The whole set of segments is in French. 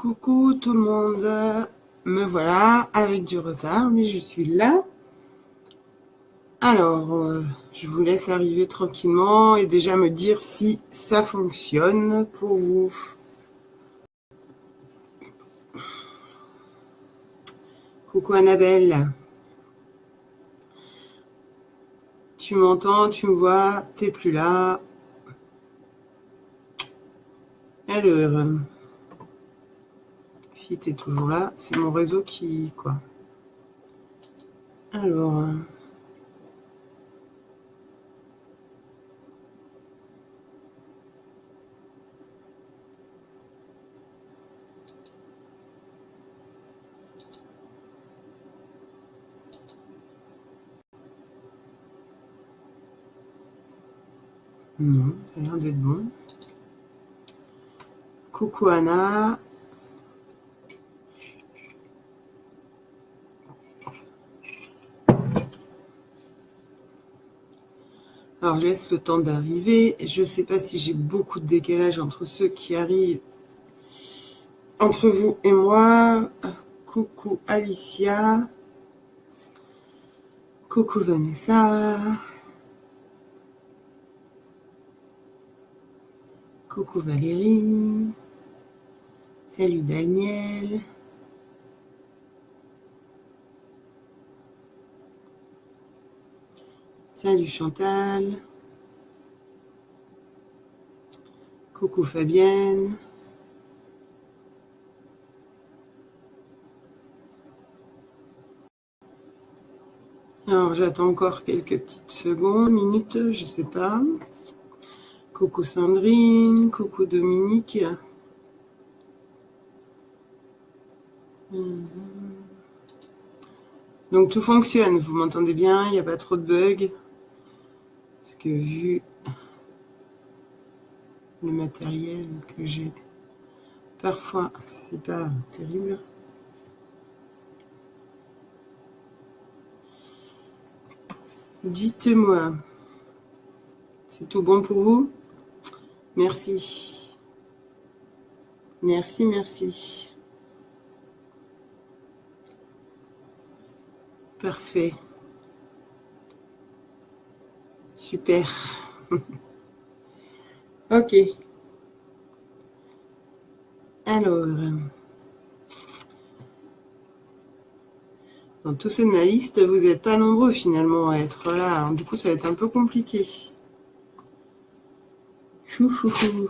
Coucou tout le monde, me voilà avec du retard, mais je suis là. Alors, je vous laisse arriver tranquillement et déjà me dire si ça fonctionne pour vous. Coucou Annabelle, tu m'entends, tu me vois, t'es plus là. Alors, si t'es toujours là, c'est mon réseau qui... quoi. Alors... non, ça a l'air d'être bon. Coucou Anna. Alors, je laisse le temps d'arriver. Je ne sais pas si j'ai beaucoup de décalage entre ceux qui arrivent, entre vous et moi. Coucou Alicia. Coucou Vanessa. Coucou Valérie. Salut Daniel. Salut Chantal. Coucou Fabienne. Alors j'attends encore quelques petites secondes, minutes, je sais pas. Coucou Sandrine, coucou Dominique. Donc tout fonctionne, vous m'entendez bien, il n'y a pas trop de bugs. Parce que vu le matériel que j'ai, parfois c'est pas terrible. Dites-moi, c'est tout bon pour vous? Merci. Merci, merci. Parfait. Super. Ok. Alors, dans tous ceux de ma liste, vous n'êtes pas nombreux finalement à être là. Du coup, ça va être un peu compliqué. Chouchouchou.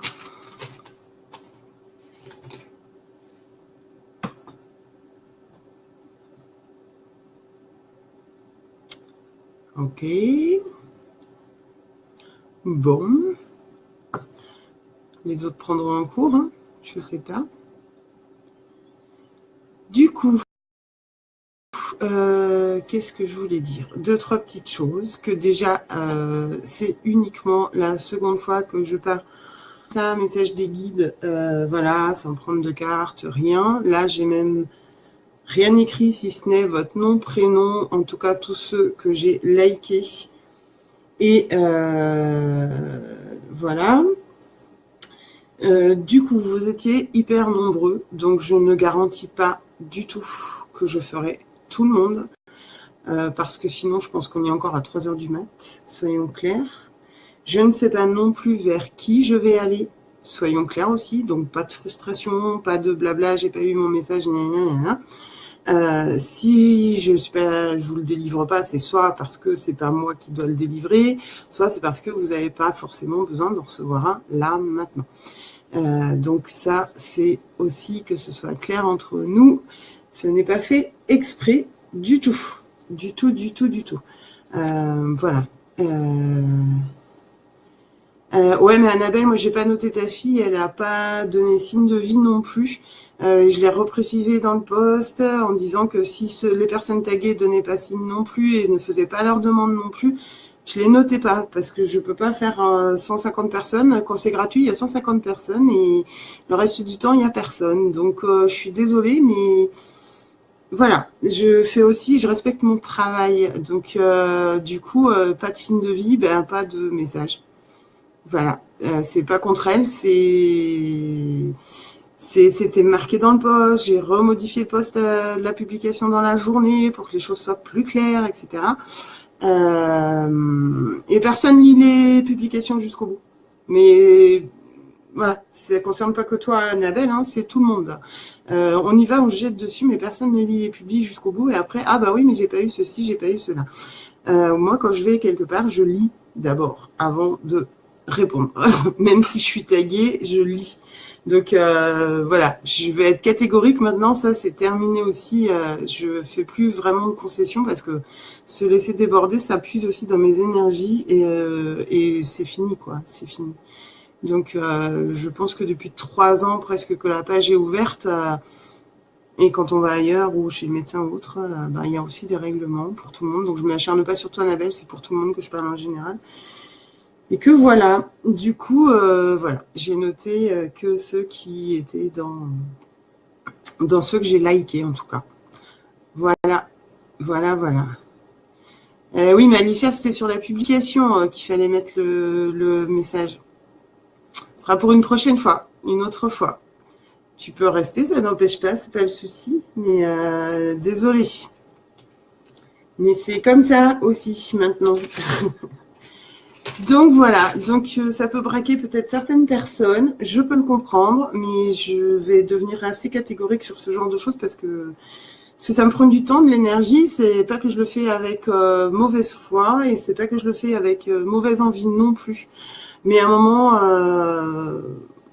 Ok. Bon. Les autres prendront un cours, hein, je sais pas. Du coup, qu'est-ce que je voulais dire? Deux, trois petites choses. Que déjà, c'est uniquement la seconde fois que je pars un message des guides, voilà, sans prendre de carte, rien. Là, j'ai même rien écrit, si ce n'est votre nom, prénom, en tout cas tous ceux que j'ai likés. Et voilà. Du coup, vous étiez hyper nombreux, donc je ne garantis pas du tout que je ferai tout le monde, parce que sinon, je pense qu'on est encore à 3 heures du mat, soyons clairs. Je ne sais pas non plus vers qui je vais aller, soyons clairs aussi, donc pas de frustration, pas de blabla, j'ai pas eu mon message, si je vous le délivre pas, c'est soit parce que c'est pas moi qui dois le délivrer, soit c'est parce que vous n'avez pas forcément besoin d'en recevoir un là, maintenant. Donc ça, c'est aussi que ce soit clair entre nous. Ce n'est pas fait exprès du tout. Du tout, du tout, du tout. Voilà. Ouais, mais Annabelle, moi, j'ai pas noté ta fille. Elle a pas donné signe de vie non plus. Je l'ai reprécisé dans le post en disant que si les personnes taguées donnaient pas signe non plus et ne faisaient pas leur demande non plus, je les notais pas parce que je peux pas faire 150 personnes. Quand c'est gratuit, il y a 150 personnes et le reste du temps, il y a personne. Donc, je suis désolée, mais voilà. Je respecte mon travail. Donc, du coup, pas de signe de vie, ben, pas de message. Voilà. C'est pas contre elle, C'était marqué dans le post, j'ai remodifié le post de la publication dans la journée pour que les choses soient plus claires, etc. Et personne lit les publications jusqu'au bout. Mais voilà, ça ne concerne pas que toi, Annabelle, hein, c'est tout le monde. On y va, on se jette dessus, mais personne ne lit les publis jusqu'au bout. Et après, ah bah oui, mais j'ai pas eu ceci, j'ai pas eu cela. Moi, quand je vais quelque part, je lis d'abord, avant de répondre. Même si je suis taguée, je lis. Donc voilà, je vais être catégorique maintenant, ça c'est terminé aussi. Je fais plus vraiment de concessions parce que se laisser déborder, ça puise aussi dans mes énergies et c'est fini quoi, c'est fini. Donc je pense que depuis 3 ans presque que la page est ouverte et quand on va ailleurs ou chez le médecin ou autre, ben, il y a aussi des règlements pour tout le monde. Donc je ne m'acharne pas sur toi Annabelle, c'est pour tout le monde que je parle en général. Et que voilà, du coup, voilà, j'ai noté que ceux qui étaient dans ceux que j'ai likés en tout cas. Voilà, voilà, voilà. Oui, mais Alicia, c'était sur la publication qu'il fallait mettre le message. Ce sera pour une prochaine fois, une autre fois. Tu peux rester, ça n'empêche pas, c'est pas le souci, mais désolé. Mais c'est comme ça aussi maintenant. Donc voilà, donc ça peut braquer peut-être certaines personnes, je peux le comprendre, mais je vais devenir assez catégorique sur ce genre de choses parce que ça me prend du temps, de l'énergie, c'est pas que je le fais avec mauvaise foi et c'est pas que je le fais avec mauvaise envie non plus. Mais à un moment,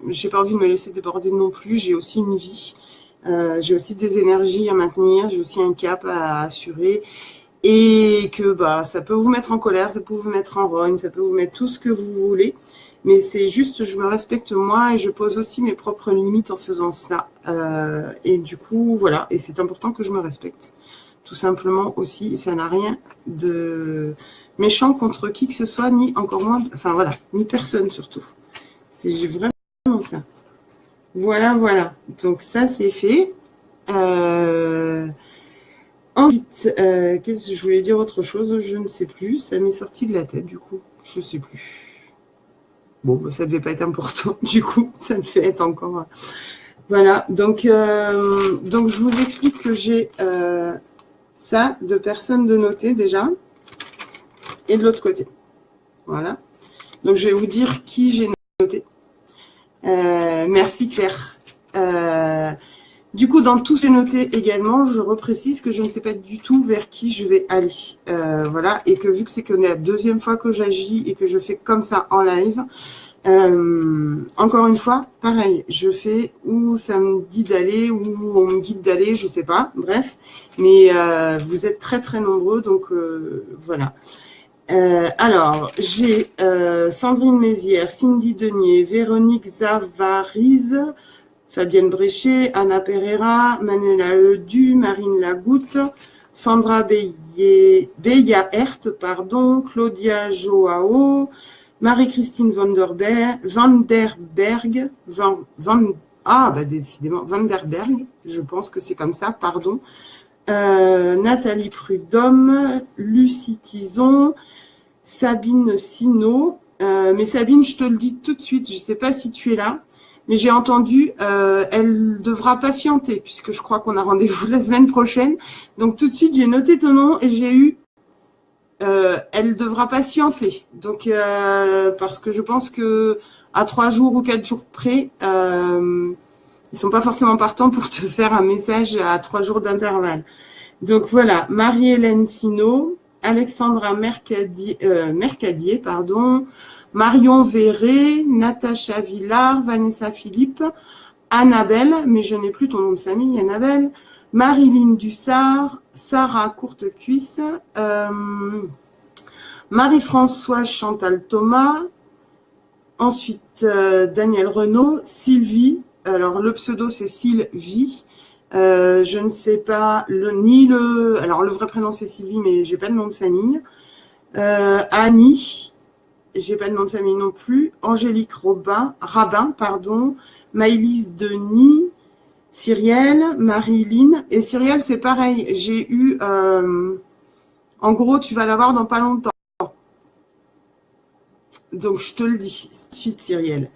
j'ai pas envie de me laisser déborder non plus, j'ai aussi une vie, j'ai aussi des énergies à maintenir, j'ai aussi un cap à assurer. Et que bah ça peut vous mettre en colère, ça peut vous mettre en rogne, ça peut vous mettre tout ce que vous voulez, mais c'est juste je me respecte moi et je pose aussi mes propres limites en faisant ça. Et du coup voilà, et c'est important que je me respecte, tout simplement aussi. Ça n'a rien de méchant contre qui que ce soit, ni encore moins, enfin voilà, ni personne surtout. C'est vraiment ça. Voilà, voilà. Donc ça c'est fait. Ensuite, qu'est-ce que je voulais dire autre chose? Je ne sais plus. Ça m'est sorti de la tête, du coup. Je ne sais plus. Bon, bah, ça ne devait pas être important, du coup. Ça me fait être encore... Voilà. Donc je vous explique que j'ai ça de personnes de noter déjà. Et de l'autre côté. Voilà. Donc, je vais vous dire qui j'ai noté. Merci, Claire. Du coup, dans tout ce noté également, je reprécise que je ne sais pas du tout vers qui je vais aller. Voilà, et que vu que c'est que la deuxième fois que j'agis et que je fais comme ça en live, encore une fois, pareil, je fais où ça me dit d'aller, où on me guide d'aller, je sais pas, bref. Mais vous êtes très très nombreux, donc voilà. Alors, j'ai Sandrine Mézières, Cindy Denier, Véronique Zavariz, Fabienne Bréchet, Anna Pereira, Manuela Ledu, Marine Lagoutte, Sandra Beya-Hert, Claudia Joao, Marie-Christine Vanderberg, décidément, Vanderberg, je pense que c'est comme ça, pardon. Nathalie Prudhomme, Lucie Tison, Sabine Sino. Mais Sabine, je te le dis tout de suite, je ne sais pas si tu es là, mais j'ai entendu, elle devra patienter, puisque je crois qu'on a rendez-vous la semaine prochaine. Donc tout de suite, j'ai noté ton nom et j'ai eu, elle devra patienter. Donc parce que je pense que à 3 jours ou 4 jours près, ils sont pas forcément partants pour te faire un message à 3 jours d'intervalle. Donc voilà, Marie-Hélène Sino, Alexandra Mercadier, Marion Véré, Natacha Villard, Vanessa Philippe, Annabelle, mais je n'ai plus ton nom de famille, Annabelle, Marilyn Dussard, Sarah Courtecuisse, Marie-Françoise Chantal Thomas, ensuite Daniel Renaud, Sylvie, alors le pseudo c'est Sylvie, je ne sais pas alors le vrai prénom c'est Sylvie, mais j'ai pas de nom de famille. Annie, j'ai pas de nom de famille non plus. Angélique Rabin, Maëlys Denis, Cyrielle, Marilyn. Et Cyrielle, c'est pareil. J'ai eu, en gros, tu vas l'avoir dans pas longtemps. Donc je te le dis, suite Cyrielle.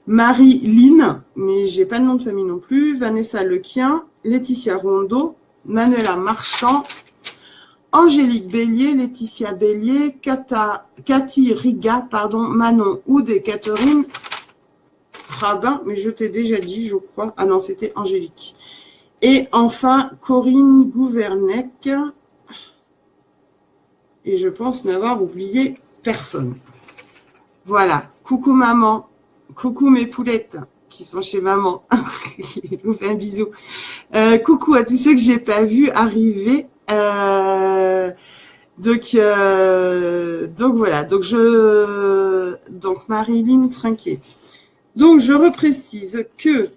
Marie-Line, mais j'ai pas de nom de famille non plus. Vanessa Lequien, Laetitia Rondeau, Manuela Marchand, Angélique Bélier, Laetitia Bélier, Cathy Riga, pardon, Manon Oud et Catherine Rabin, mais je t'ai déjà dit, je crois. Ah non, c'était Angélique. Et enfin, Corinne Gouvernec. Et je pense n'avoir oublié personne. Voilà. Coucou maman. Coucou mes poulettes qui sont chez maman. Je vous fais un bisou. Coucou à tous ceux que j'ai pas vu arriver. Donc voilà. Donc Marilyn Trinquet. Donc je reprécise que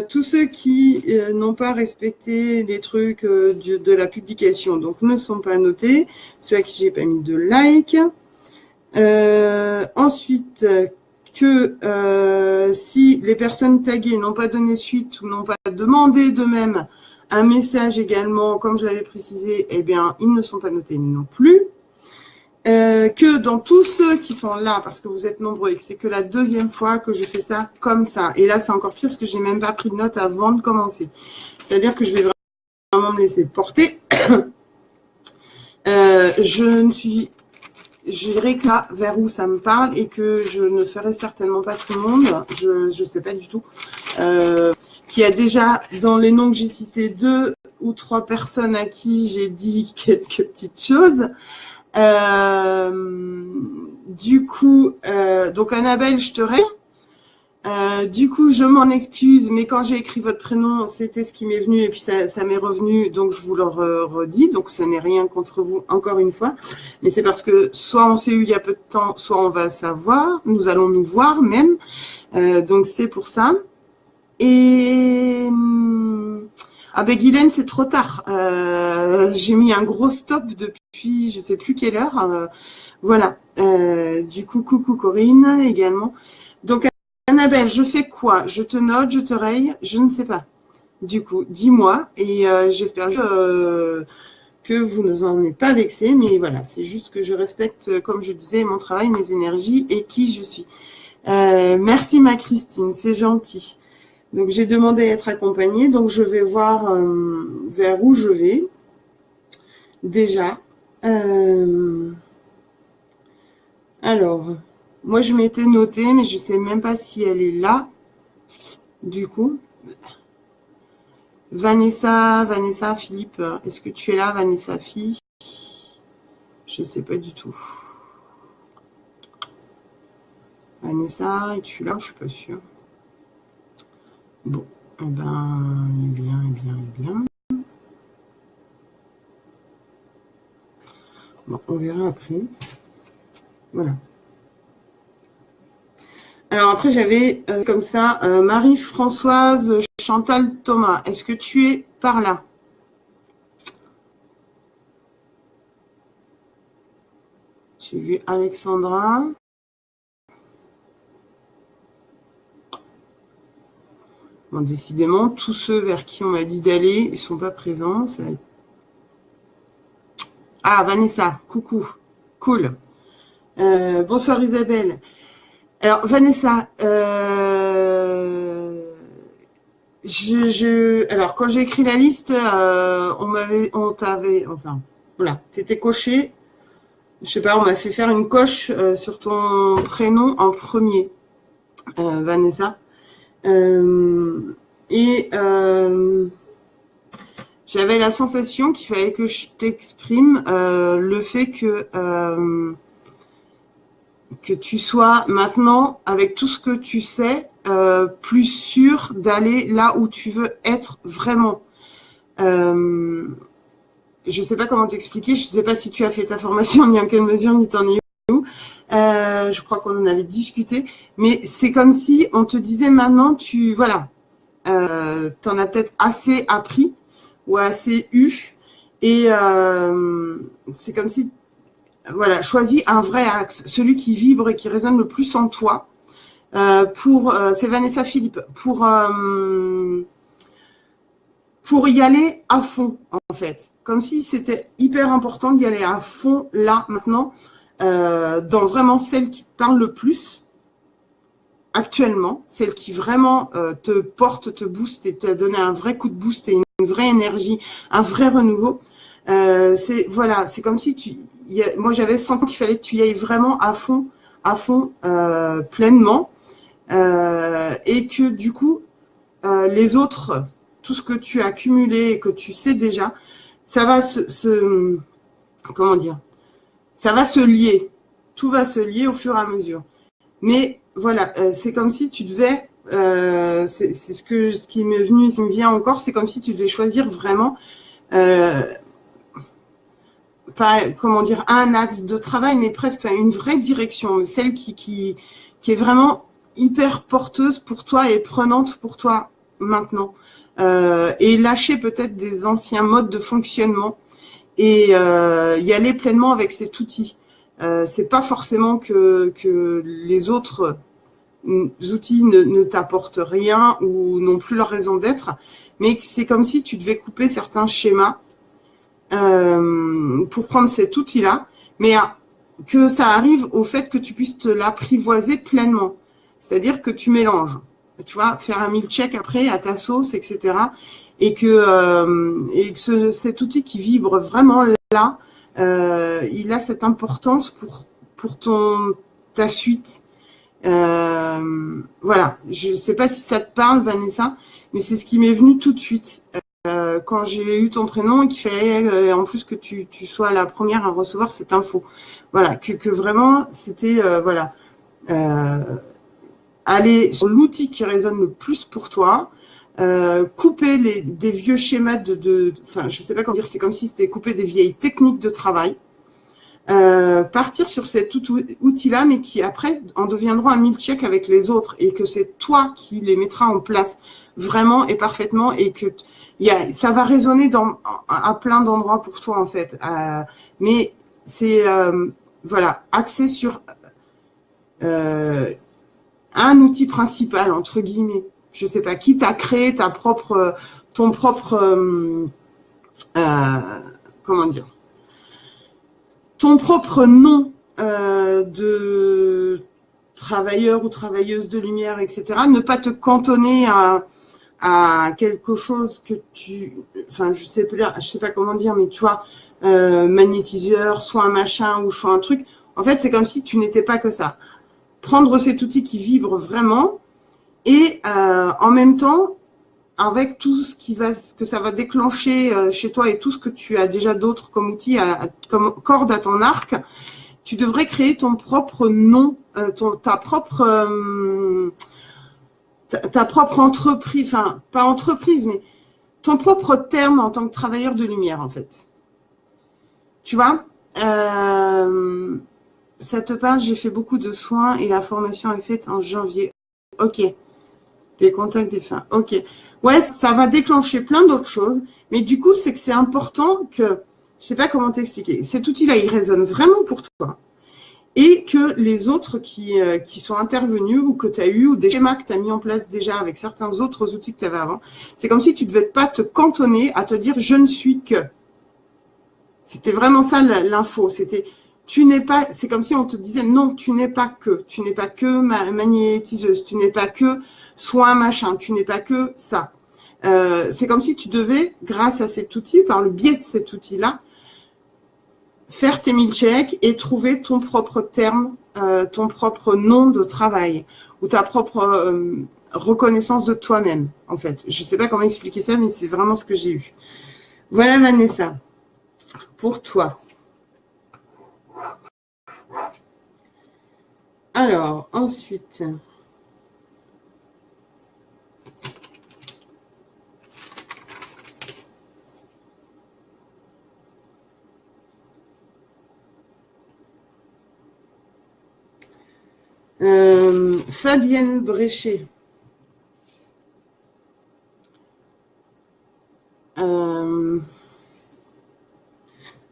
tous ceux qui n'ont pas respecté les trucs de la publication, donc ne sont pas notés. Ceux à qui j'ai pas mis de like. Ensuite, que si les personnes taguées n'ont pas donné suite ou n'ont pas demandé d'eux-mêmes un message également, comme je l'avais précisé, eh bien, ils ne sont pas notés non plus. Que dans tous ceux qui sont là, parce que vous êtes nombreux et que c'est que la deuxième fois que je fais ça comme ça, et là c'est encore pire parce que j'ai même pas pris de notes avant de commencer. C'est-à-dire que je vais vraiment me laisser porter. J'irai que là vers où ça me parle et que je ne ferai certainement pas tout le monde. Je sais pas du tout. Qui a déjà, dans les noms que j'ai cités, 2 ou 3 personnes à qui j'ai dit quelques petites choses. Du coup, donc Annabelle, je te réponds. Du coup, je m'en excuse, mais quand j'ai écrit votre prénom, c'était ce qui m'est venu et puis ça m'est revenu, donc je vous le redis. Donc, ce n'est rien contre vous, encore une fois. Mais c'est parce que soit on s'est eu il y a peu de temps, soit on va savoir. Nous allons nous voir même. Donc, c'est pour ça. Et... Ah ben, Guylaine, c'est trop tard. J'ai mis un gros stop depuis je sais plus quelle heure. Voilà. Du coup, coucou Corinne également. Donc, Annabelle, je fais quoi? Je te note, je te raye? Je ne sais pas. Du coup, dis-moi. Et j'espère que vous ne en êtes pas vexés. Mais voilà, c'est juste que je respecte, comme je disais, mon travail, mes énergies et qui je suis. Merci ma Christine, c'est gentil. Donc, j'ai demandé à être accompagnée. Donc, je vais voir vers où je vais. Déjà. Alors... Moi, je m'étais notée, mais je ne sais même pas si elle est là. Du coup, Vanessa, Philippe, est-ce que tu es là, Vanessa, fille? Je ne sais pas du tout. Vanessa, es-tu là? Je ne suis pas sûre. Bon, eh bien. Bon, on verra après. Voilà. Alors après, j'avais comme ça Marie-Françoise Chantal Thomas. Est-ce que tu es par là? J'ai vu Alexandra. Bon, décidément, tous ceux vers qui on m'a dit d'aller, ils ne sont pas présents. Ça va être... Ah, Vanessa, coucou. Cool. Bonsoir Isabelle. Alors Vanessa, alors quand j'ai écrit la liste, enfin voilà, t'étais coché. Je sais pas, on m'a fait faire une coche sur ton prénom en premier, Vanessa. J'avais la sensation qu'il fallait que je t'exprime le fait que tu sois maintenant, avec tout ce que tu sais, plus sûr d'aller là où tu veux être vraiment. Je ne sais pas comment t'expliquer, je ne sais pas si tu as fait ta formation, ni en quelle mesure, ni t'en es où. Je crois qu'on en avait discuté, mais c'est comme si on te disait maintenant, voilà, t'en as peut-être assez appris ou assez eu, et c'est comme si... Voilà, choisis un vrai axe, celui qui vibre et qui résonne le plus en toi. C'est Vanessa Philippe, pour y aller à fond, en fait. Comme si c'était hyper important d'y aller à fond, là, maintenant, dans vraiment celle qui te parle le plus. actuellement, celle qui vraiment te porte, te booste et t'a donné un vrai coup de boost et une vraie énergie, un vrai renouveau. C'est voilà, c'est comme si moi j'avais senti qu'il fallait que tu y ailles vraiment à fond, pleinement, et que du coup les autres, tout ce que tu as accumulé et que tu sais déjà, ça va comment dire, ça va se lier, tout va se lier au fur et à mesure. Mais voilà, c'est comme si tu devais, c'est ce qui m'est venu, ce qui me vient encore, c'est comme si tu devais choisir vraiment, euh, pas comment dire, un axe de travail, mais presque une vraie direction, celle qui est vraiment hyper porteuse pour toi et prenante pour toi maintenant, et lâcher peut-être des anciens modes de fonctionnement et y aller pleinement avec cet outil. C'est pas forcément que les autres outils ne t'apportent rien ou n'ont plus leur raison d'être, mais c'est comme si tu devais couper certains schémas pour prendre cet outil-là, mais que ça arrive au fait que tu puisses te l'apprivoiser pleinement. C'est-à-dire que tu mélanges, tu vois, faire un milkshake après à ta sauce, etc. Et que cet outil qui vibre vraiment là, il a cette importance pour ta suite. Voilà, je ne sais pas si ça te parle, Vanessa, mais c'est ce qui m'est venu tout de suite quand j'ai eu ton prénom et qu'il fallait en plus que tu sois la première à recevoir cette info. Voilà, que vraiment c'était voilà, aller sur l'outil qui résonne le plus pour toi, couper des vieux schémas enfin je sais pas comment dire, c'est comme si c'était couper des vieilles techniques de travail. Partir sur cet outil-là, mais qui après en deviendront un milkshake avec les autres et que c'est toi qui les mettras en place vraiment et parfaitement et que ça va résonner à plein d'endroits pour toi en fait. Mais c'est voilà, axé sur un outil principal entre guillemets. Je sais pas qui t'a créé ton propre comment dire, ton propre nom de travailleur ou travailleuse de lumière, etc. Ne pas te cantonner à quelque chose que enfin, je sais pas comment dire, mais tu vois, magnétiseur, soit un machin ou soit un truc. En fait, c'est comme si tu n'étais pas que ça. Prendre cet outil qui vibre vraiment et en même temps, avec tout que ça va déclencher chez toi et tout ce que tu as déjà d'autres comme outils, comme corde à ton arc, tu devrais créer ton propre nom, ta propre entreprise, enfin pas entreprise, mais ton propre terme en tant que travailleur de lumière en fait. Tu vois, ça te parle, j'ai fait beaucoup de soins et la formation est faite en janvier. Ok. Des contacts des fins. Ok. Ouais, ça va déclencher plein d'autres choses. Mais du coup, c'est que c'est important que, je sais pas comment t'expliquer, cet outil-là, il résonne vraiment pour toi. Et que les autres qui sont intervenus ou que tu as eu, ou des schémas que tu as mis en place déjà avec certains autres outils que tu avais avant, c'est comme si tu ne devais pas te cantonner à te dire « je ne suis que ». C'était vraiment ça l'info. C'était tu n'es pas, c'est comme si on te disait non, tu n'es pas que magnétiseuse, tu n'es pas que soin machin, tu n'es pas que ça. C'est comme si tu devais, grâce à cet outil, par le biais de cet outil-là, faire tes milkshakes et trouver ton propre terme, ton propre nom de travail ou ta propre reconnaissance de toi-même, en fait. Je ne sais pas comment expliquer ça, mais c'est vraiment ce que j'ai eu. Voilà, Vanessa, pour toi. Alors, ensuite, Fabienne Bréchet.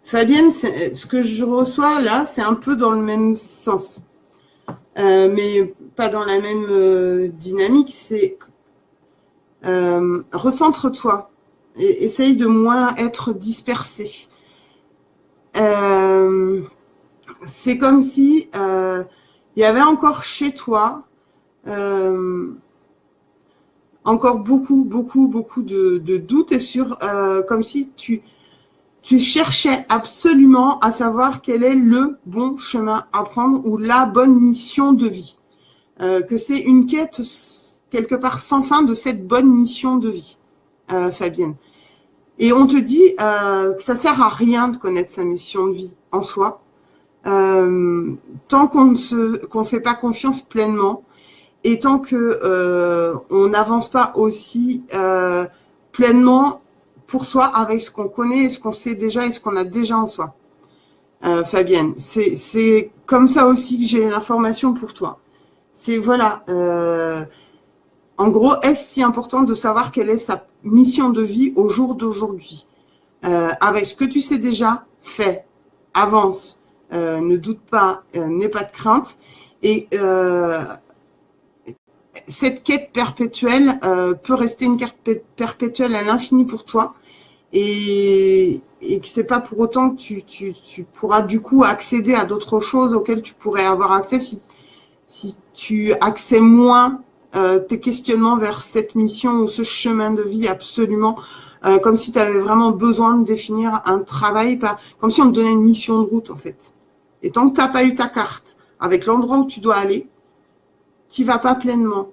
Fabienne, ce que je reçois là, c'est un peu dans le même sens. Mais pas dans la même dynamique, c'est recentre-toi et essaye de moins être dispersé. C'est comme si il y avait encore chez toi encore beaucoup, beaucoup, beaucoup de doutes et sur, comme si tu cherchais absolument à savoir quel est le bon chemin à prendre ou la bonne mission de vie. Que c'est une quête quelque part sans fin de cette bonne mission de vie, Fabienne. Et on te dit que ça sert à rien de connaître sa mission de vie en soi, tant qu'on fait pas confiance pleinement et tant que on n'avance pas aussi pleinement pour soi avec ce qu'on connaît et ce qu'on sait déjà et ce qu'on a déjà en soi. Fabienne, c'est comme ça aussi que j'ai l'information pour toi. C'est voilà. En gros, est-ce si important de savoir quelle est sa mission de vie au jour d'aujourd'hui? Avec ce que tu sais déjà, fais, avance, ne doute pas, n'aie pas de crainte. Et cette quête perpétuelle peut rester une quête perpétuelle à l'infini pour toi. Et que c'est pas pour autant que tu pourras du coup accéder à d'autres choses auxquelles tu pourrais avoir accès si tu accèdes moins tes questionnements vers cette mission ou ce chemin de vie absolument, comme si tu avais vraiment besoin de définir un travail, comme si on te donnait une mission de route en fait. Et tant que tu n'as pas eu ta carte avec l'endroit où tu dois aller, tu vas pas pleinement.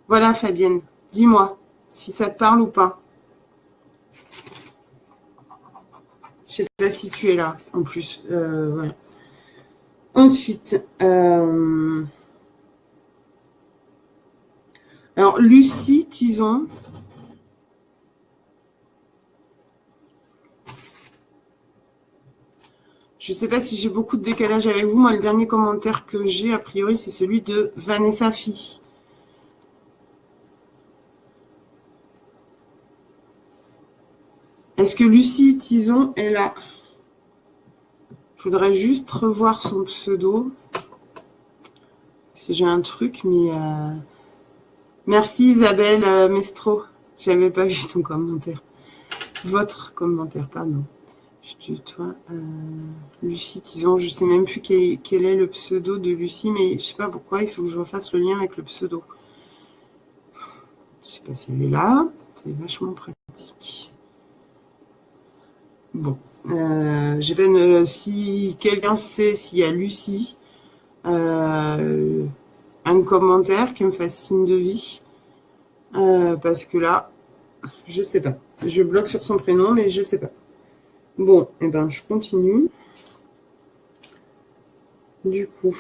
Voilà Fabienne, dis-moi si ça te parle ou pas. Je sais pas si tu es là en plus. Voilà. Ensuite, alors Lucie Tison. Je ne sais pas si j'ai beaucoup de décalage avec vous. Moi, le dernier commentaire que j'ai, a priori, c'est celui de Vanessa Phi. Est-ce que Lucie Tison est là? Je voudrais juste revoir son pseudo. Si j'ai un truc, mais... Merci Isabelle Mestro. J'avais pas vu ton commentaire. Votre commentaire, pardon. Je tutoie Lucie Tison. Je sais même plus quel est le pseudo de Lucie, mais je sais pas pourquoi. Il faut que je refasse le lien avec le pseudo. Je sais pas si elle est là. C'est vachement pratique. Bon. J'ai peine si quelqu'un sait s'il y a Lucie, un commentaire qui me fasse signe de vie. Parce que là, je sais pas. Je bloque sur son prénom, mais je sais pas. Bon, et ben je continue. Du coup.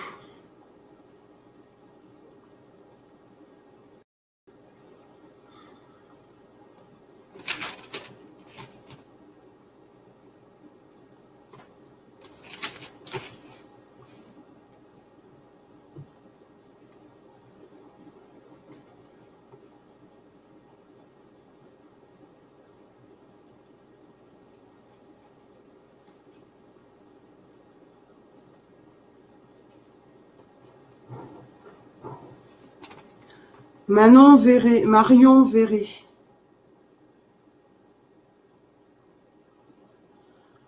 Marion Verré.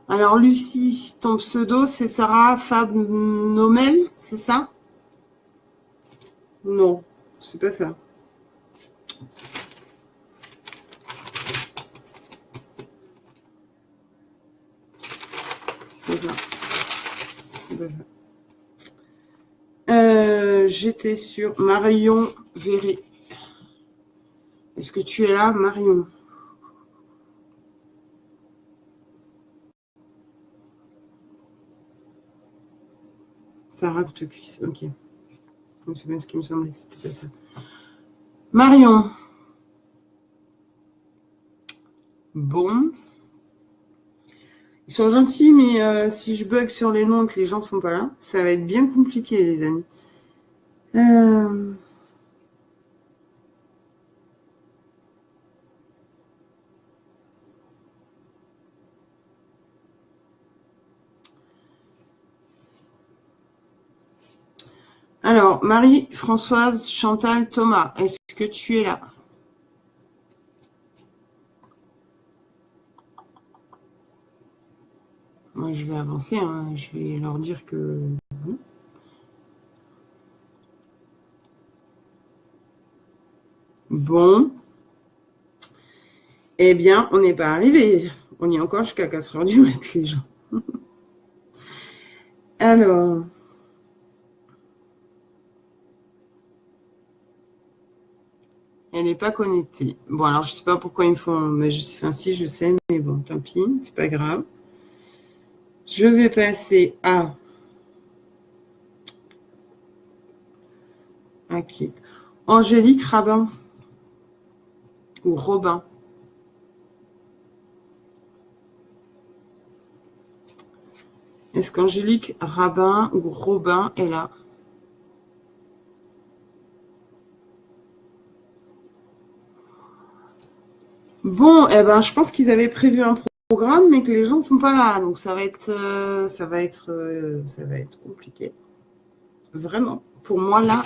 Alors Lucie, ton pseudo c'est Sarah Fab Nomel, c'est ça? Non, c'est pas ça. C'est pas ça. C'est pas ça. J'étais sur Marion Verré. Est-ce que tu es là, Marion? Sarah Courtecuisse, ok. C'est bien ce qui me semblait que c'était pas ça. Marion. Bon. Ils sont gentils, mais si je bug sur les noms et que les gens sont pas là, ça va être bien compliqué, les amis. Alors, Marie-Françoise Chantal Thomas, est-ce que tu es là? Moi, je vais avancer, hein. Je vais leur dire que... Bon. Eh bien, on n'est pas arrivé. On y est encore jusqu'à 4 heures du mat, les gens. Alors. Elle n'est pas connectée. Bon, alors, je sais pas pourquoi ils me font... Mais si, je sais, mais bon, tant pis, c'est pas grave. Je vais passer à... qui? Angélique Rabin. Ou Robin. Est-ce qu'Angélique Rabin ou Robin est là? Bon, eh ben, je pense qu'ils avaient prévu un programme, mais que les gens ne sont pas là. Donc, ça va être compliqué. Vraiment. Pour moi, là,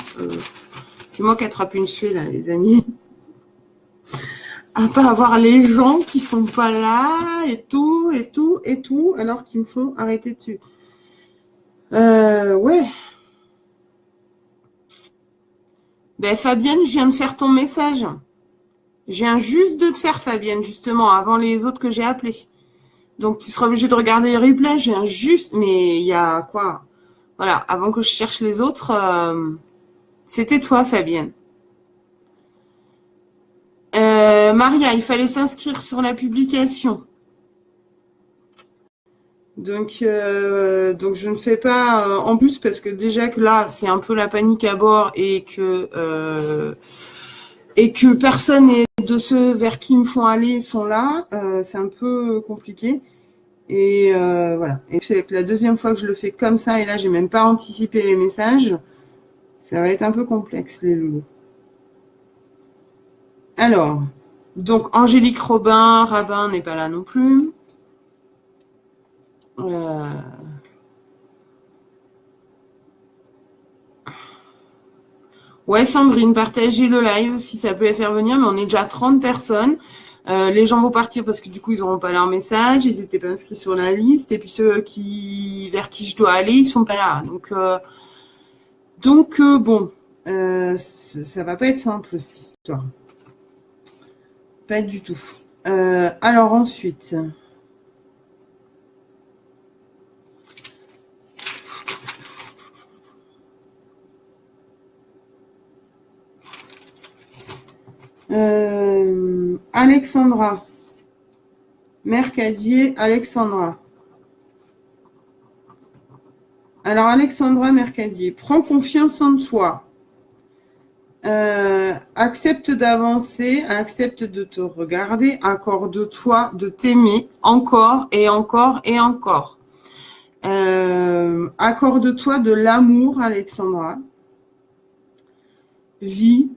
c'est moi qui attrape une suée, là, les amis. À pas avoir les gens qui sont pas là, et tout, alors qu'ils me font arrêter dessus. Ouais. Ben, Fabienne, je viens de faire ton message. Je viens juste de te faire, Fabienne, justement, avant les autres que j'ai appelés. Donc, tu seras obligé de regarder les replays. Je viens juste... Mais il y a quoi? Voilà, avant que je cherche les autres, c'était toi, Fabienne. Maria, il fallait s'inscrire sur la publication. Donc je ne fais pas en plus parce que déjà que là, c'est un peu la panique à bord et que personne de ceux vers qui ils me font aller sont là. C'est un peu compliqué. Et voilà. Et c'est la deuxième fois que je le fais comme ça et là, j'ai même pas anticipé les messages. Ça va être un peu complexe, les loulous. Alors, donc Angélique Rabin n'est pas là non plus. Ouais, Sandrine, partagez le live si ça peut faire venir, mais on est déjà 30 personnes. Les gens vont partir parce que du coup, ils n'auront pas leur message, ils n'étaient pas inscrits sur la liste, et puis ceux vers qui je dois aller, ils sont pas là. Donc bon, ça va pas être simple, cette histoire. Pas du tout. Alors ensuite... Alexandra. Mercadier, Alexandra. Alors, Alexandra Mercadier, prends confiance en toi. Accepte d'avancer, accepte de te regarder, accorde-toi de t'aimer encore et encore et encore. Accorde-toi de l'amour, Alexandra. Vis,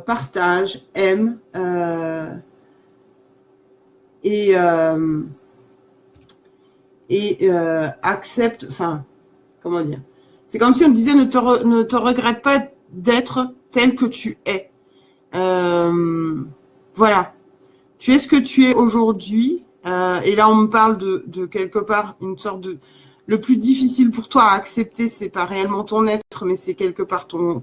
partage, aime et accepte, enfin, comment dire, c'est comme si on disait ne te regrette pas d'être tel que tu es. Voilà, tu es ce que tu es aujourd'hui, et là on me parle de quelque part une sorte de... Le plus difficile pour toi à accepter, c'est pas réellement ton être, mais c'est quelque part ton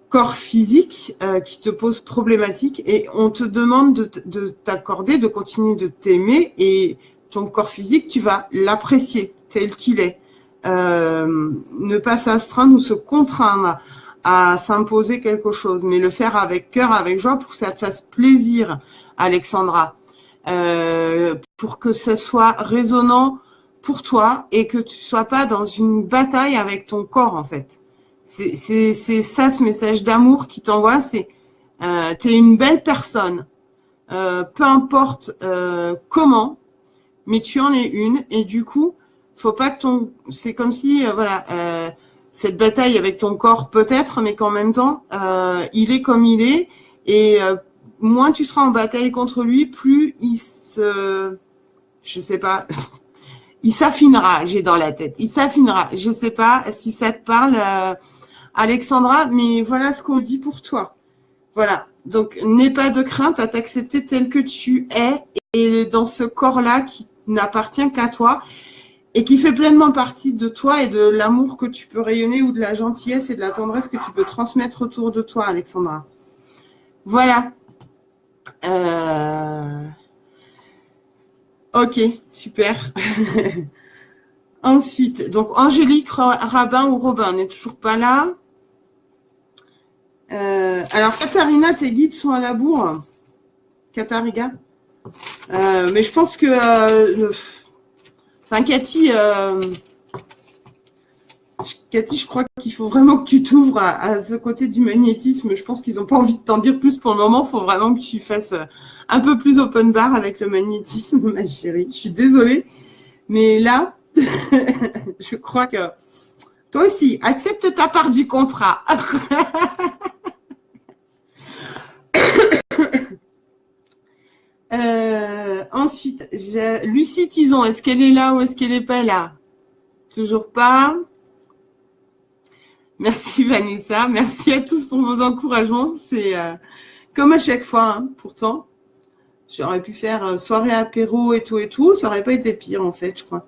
corps physique qui te pose problématique, et on te demande de t'accorder, de continuer de t'aimer, et ton corps physique, tu vas l'apprécier tel qu'il est. Ne pas s'astreindre ou se contraindre à s'imposer quelque chose, mais le faire avec cœur, avec joie, pour que ça te fasse plaisir, Alexandra, pour que ça soit résonnant pour toi et que tu sois pas dans une bataille avec ton corps, en fait. C'est ça, ce message d'amour qui t'envoie, c'est t'es une belle personne, peu importe comment, mais tu en es une, et du coup, faut pas que c'est comme si cette bataille avec ton corps peut-être, mais qu'en même temps il est comme il est, et moins tu seras en bataille contre lui, plus je sais pas, il s'affinera, j'ai dans la tête, il s'affinera. Je sais pas si ça te parle, Alexandra, mais voilà ce qu'on dit pour toi. Voilà, donc n'aie pas de crainte à t'accepter tel que tu es, et dans ce corps-là qui n'appartient qu'à toi. et qui fait pleinement partie de toi et de l'amour que tu peux rayonner ou de la gentillesse et de la tendresse que tu peux transmettre autour de toi, Alexandra. Voilà. Ok, super. Ensuite, donc Angélique, Rabin ou Robin, on n'est toujours pas là. Alors, Katharina, tes guides sont à la bourre. Katariga. Mais je pense que... Enfin, Cathy, je crois qu'il faut vraiment que tu t'ouvres à ce côté du magnétisme. Je pense qu'ils n'ont pas envie de t'en dire plus pour le moment. Il faut vraiment que tu fasses un peu plus open bar avec le magnétisme, ma chérie. Je suis désolée. Mais là, je crois que toi aussi, accepte ta part du contrat. Ensuite, Lucie Tison, est-ce qu'elle est là ou est-ce qu'elle n'est pas là? Toujours pas. Merci Vanessa, merci à tous pour vos encouragements. C'est comme à chaque fois, hein, pourtant. J'aurais pu faire soirée apéro et tout, ça n'aurait pas été pire en fait, je crois.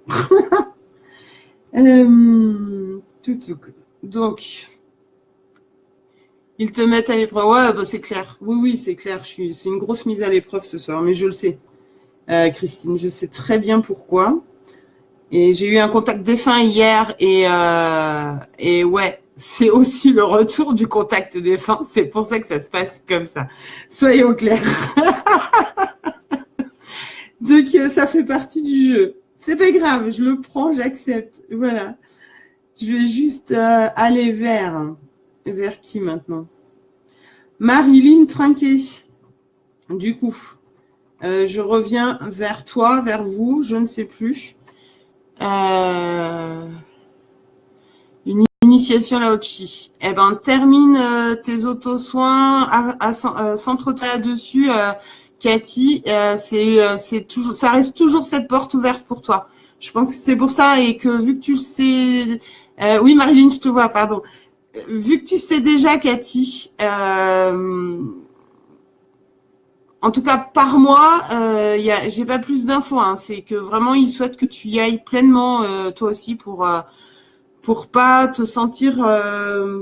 Donc, ils te mettent à l'épreuve. Ouais, bah, c'est clair. Oui, c'est clair. C'est une grosse mise à l'épreuve ce soir, mais je le sais. Christine, je sais très bien pourquoi. Et j'ai eu un contact défunt hier et ouais, c'est aussi le retour du contact défunt. C'est pour ça que ça se passe comme ça. Soyons clairs. Donc, ça fait partie du jeu. C'est pas grave, je le prends, j'accepte. Voilà. Je vais juste aller vers qui maintenant? Marilyn Trinquet. Du coup, je reviens vers toi, vers vous, je ne sais plus. Une initiation Lao-Chi. Eh ben, termine tes auto-soins, centre-toi là-dessus, Cathy. C'est toujours, ça reste toujours cette porte ouverte pour toi. Je pense que c'est pour ça et que vu que tu le sais, oui, Marilyn, je te vois, pardon. Vu que tu sais déjà, Cathy, en tout cas par moi, j'ai pas plus d'infos. Hein. C'est que vraiment, il souhaite que tu y ailles pleinement, toi aussi, pour pas te sentir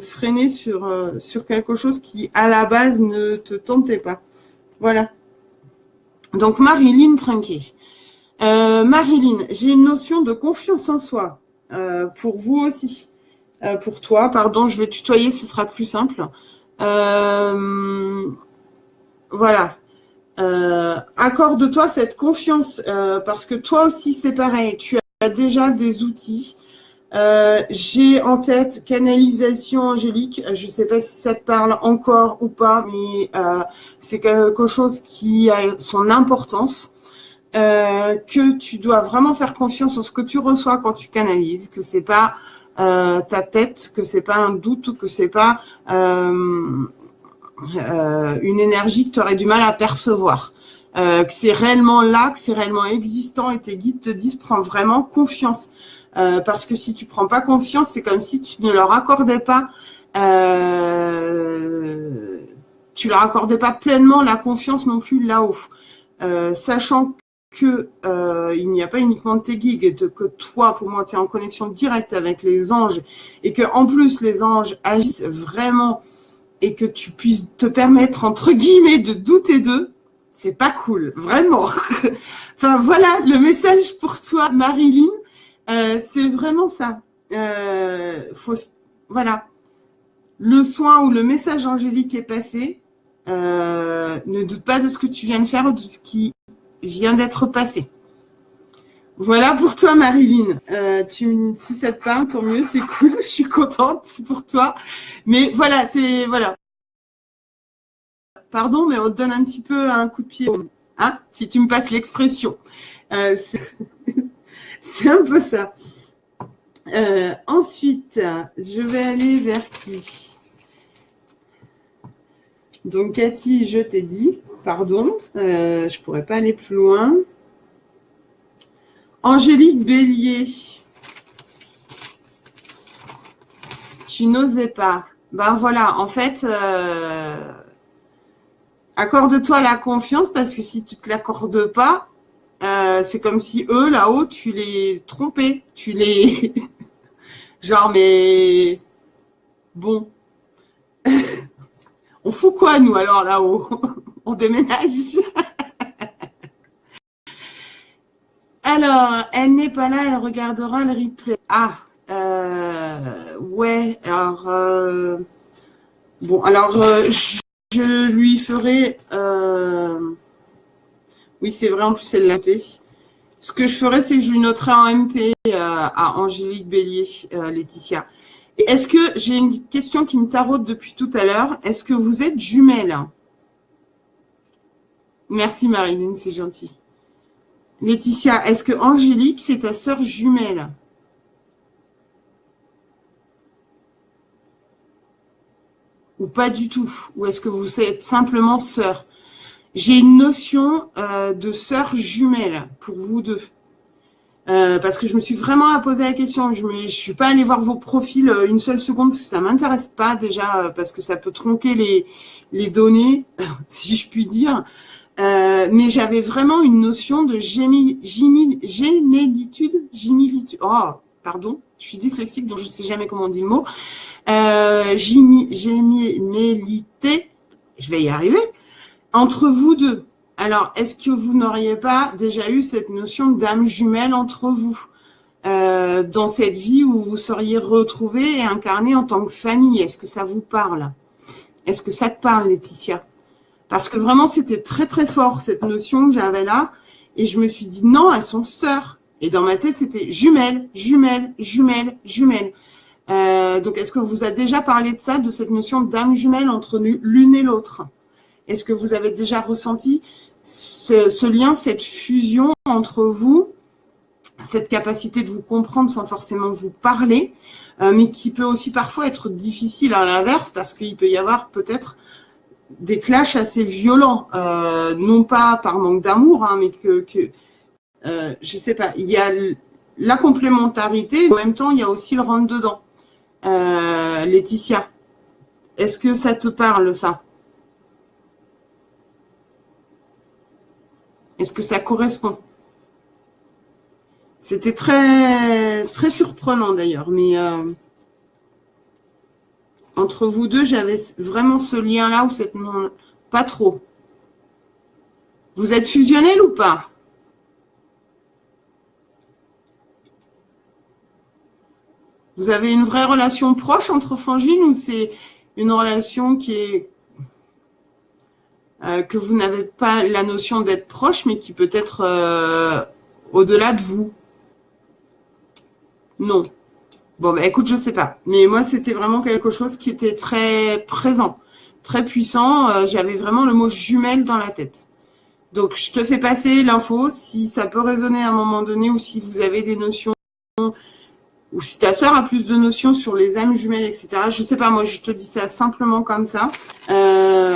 freiné sur quelque chose qui, à la base, ne te tentait pas. Voilà. Donc, Marilyn Trinquet. Marilyn, j'ai une notion de confiance en soi. Pour vous aussi. Pour toi, pardon, je vais tutoyer, ce sera plus simple. Voilà. Accorde-toi cette confiance parce que toi aussi, c'est pareil. Tu as déjà des outils. J'ai en tête canalisation angélique. Je ne sais pas si ça te parle encore ou pas, mais c'est quelque chose qui a son importance. Que tu dois vraiment faire confiance en ce que tu reçois quand tu canalises, que c'est pas ta tête, que c'est pas un doute, ou que c'est pas une énergie que tu aurais du mal à percevoir. Que c'est réellement là, que c'est réellement existant et tes guides te disent prends vraiment confiance. Parce que si tu prends pas confiance, c'est comme si tu ne leur accordais pas pleinement la confiance non plus là-haut. Sachant que il n'y a pas uniquement tes guides et que toi, pour moi, tu es en connexion directe avec les anges et que en plus les anges agissent vraiment et que tu puisses te permettre entre guillemets de douter d'eux, c'est pas cool, vraiment. Enfin voilà le message pour toi, Marilyn, c'est vraiment ça. Voilà, le soin ou le message angélique est passé. Ne doute pas de ce que tu viens de faire ou de ce qui vient d'être passé. Voilà pour toi, Marilyn. Si ça te parle, tant mieux, c'est cool. Je suis contente pour toi. Mais voilà, voilà. Pardon, mais on te donne un petit peu un coup de pied. Hein, si tu me passes l'expression. C'est un peu ça. Ensuite, je vais aller vers qui? Donc, Cathy, je t'ai dit, pardon, je pourrais pas aller plus loin. Angélique Bélier, tu n'osais pas. Ben voilà, en fait, accorde-toi la confiance parce que si tu te l'accordes pas, C'est comme si eux, là-haut, tu les trompais. Tu les... Genre, mais... Bon. On fout quoi, nous, alors, là-haut? On déménage. Alors, elle n'est pas là, elle regardera le replay. Ah, ouais, alors... bon, alors, je lui ferai... oui, c'est vrai, en plus, elle l'a fait. Ce que je ferais, c'est que je lui noterai en MP à Angélique Bélier, Laetitia. Et est-ce que j'ai une question qui me taraude depuis tout à l'heure? Est-ce que vous êtes jumelles? Merci Marilyn, c'est gentil. Laetitia, est-ce que Angélique, c'est ta sœur jumelle? Ou pas du tout? Ou est-ce que vous êtes simplement sœur? J'ai une notion de sœur jumelle pour vous deux. Parce que je me suis vraiment posé la question. Je suis pas allée voir vos profils une seule seconde parce que ça m'intéresse pas déjà parce que ça peut tronquer les données, si je puis dire. Mais j'avais vraiment une notion de gémellitude. Oh, pardon, je suis dyslexique donc je sais jamais comment on dit le mot. Gémellité, je vais y arriver. Entre vous deux. Alors, est-ce que vous n'auriez pas déjà eu cette notion d'âme jumelle entre vous dans cette vie où vous seriez retrouvés et incarnés en tant que famille? Est-ce que ça vous parle? Est-ce que ça te parle, Laetitia? Parce que vraiment, c'était très, très fort, cette notion que j'avais là. Et je me suis dit, non, elles sont sœurs. Et dans ma tête, c'était jumelles, jumelles, jumelles, jumelles. Donc, est-ce que vous a déjà parlé de ça, de cette notion d'âme jumelle entre l'une et l'autre? Est-ce que vous avez déjà ressenti ce lien, cette fusion entre vous, cette capacité de vous comprendre sans forcément vous parler, mais qui peut aussi parfois être difficile à l'inverse parce qu'il peut y avoir peut-être des clashs assez violents, non pas par manque d'amour, hein, mais je sais pas, il y a la complémentarité, en même temps il y a aussi le rentre-dedans. Laetitia, est-ce que ça te parle ça? Est-ce que ça correspond? C'était très, très surprenant d'ailleurs, mais entre vous deux, j'avais vraiment ce lien-là où cette non, pas trop. Vous êtes fusionnels ou pas? Vous avez une vraie relation proche entre frangines ou c'est une relation qui est que vous n'avez pas la notion d'être proche, mais qui peut être au-delà de vous? Non. Bon, bah, écoute, je sais pas. Mais moi, c'était vraiment quelque chose qui était très présent, très puissant. J'avais vraiment le mot jumelle dans la tête. Donc, je te fais passer l'info si ça peut résonner à un moment donné ou si vous avez des notions ou si ta sœur a plus de notions sur les âmes jumelles, etc. Je sais pas, moi, je te dis ça simplement comme ça.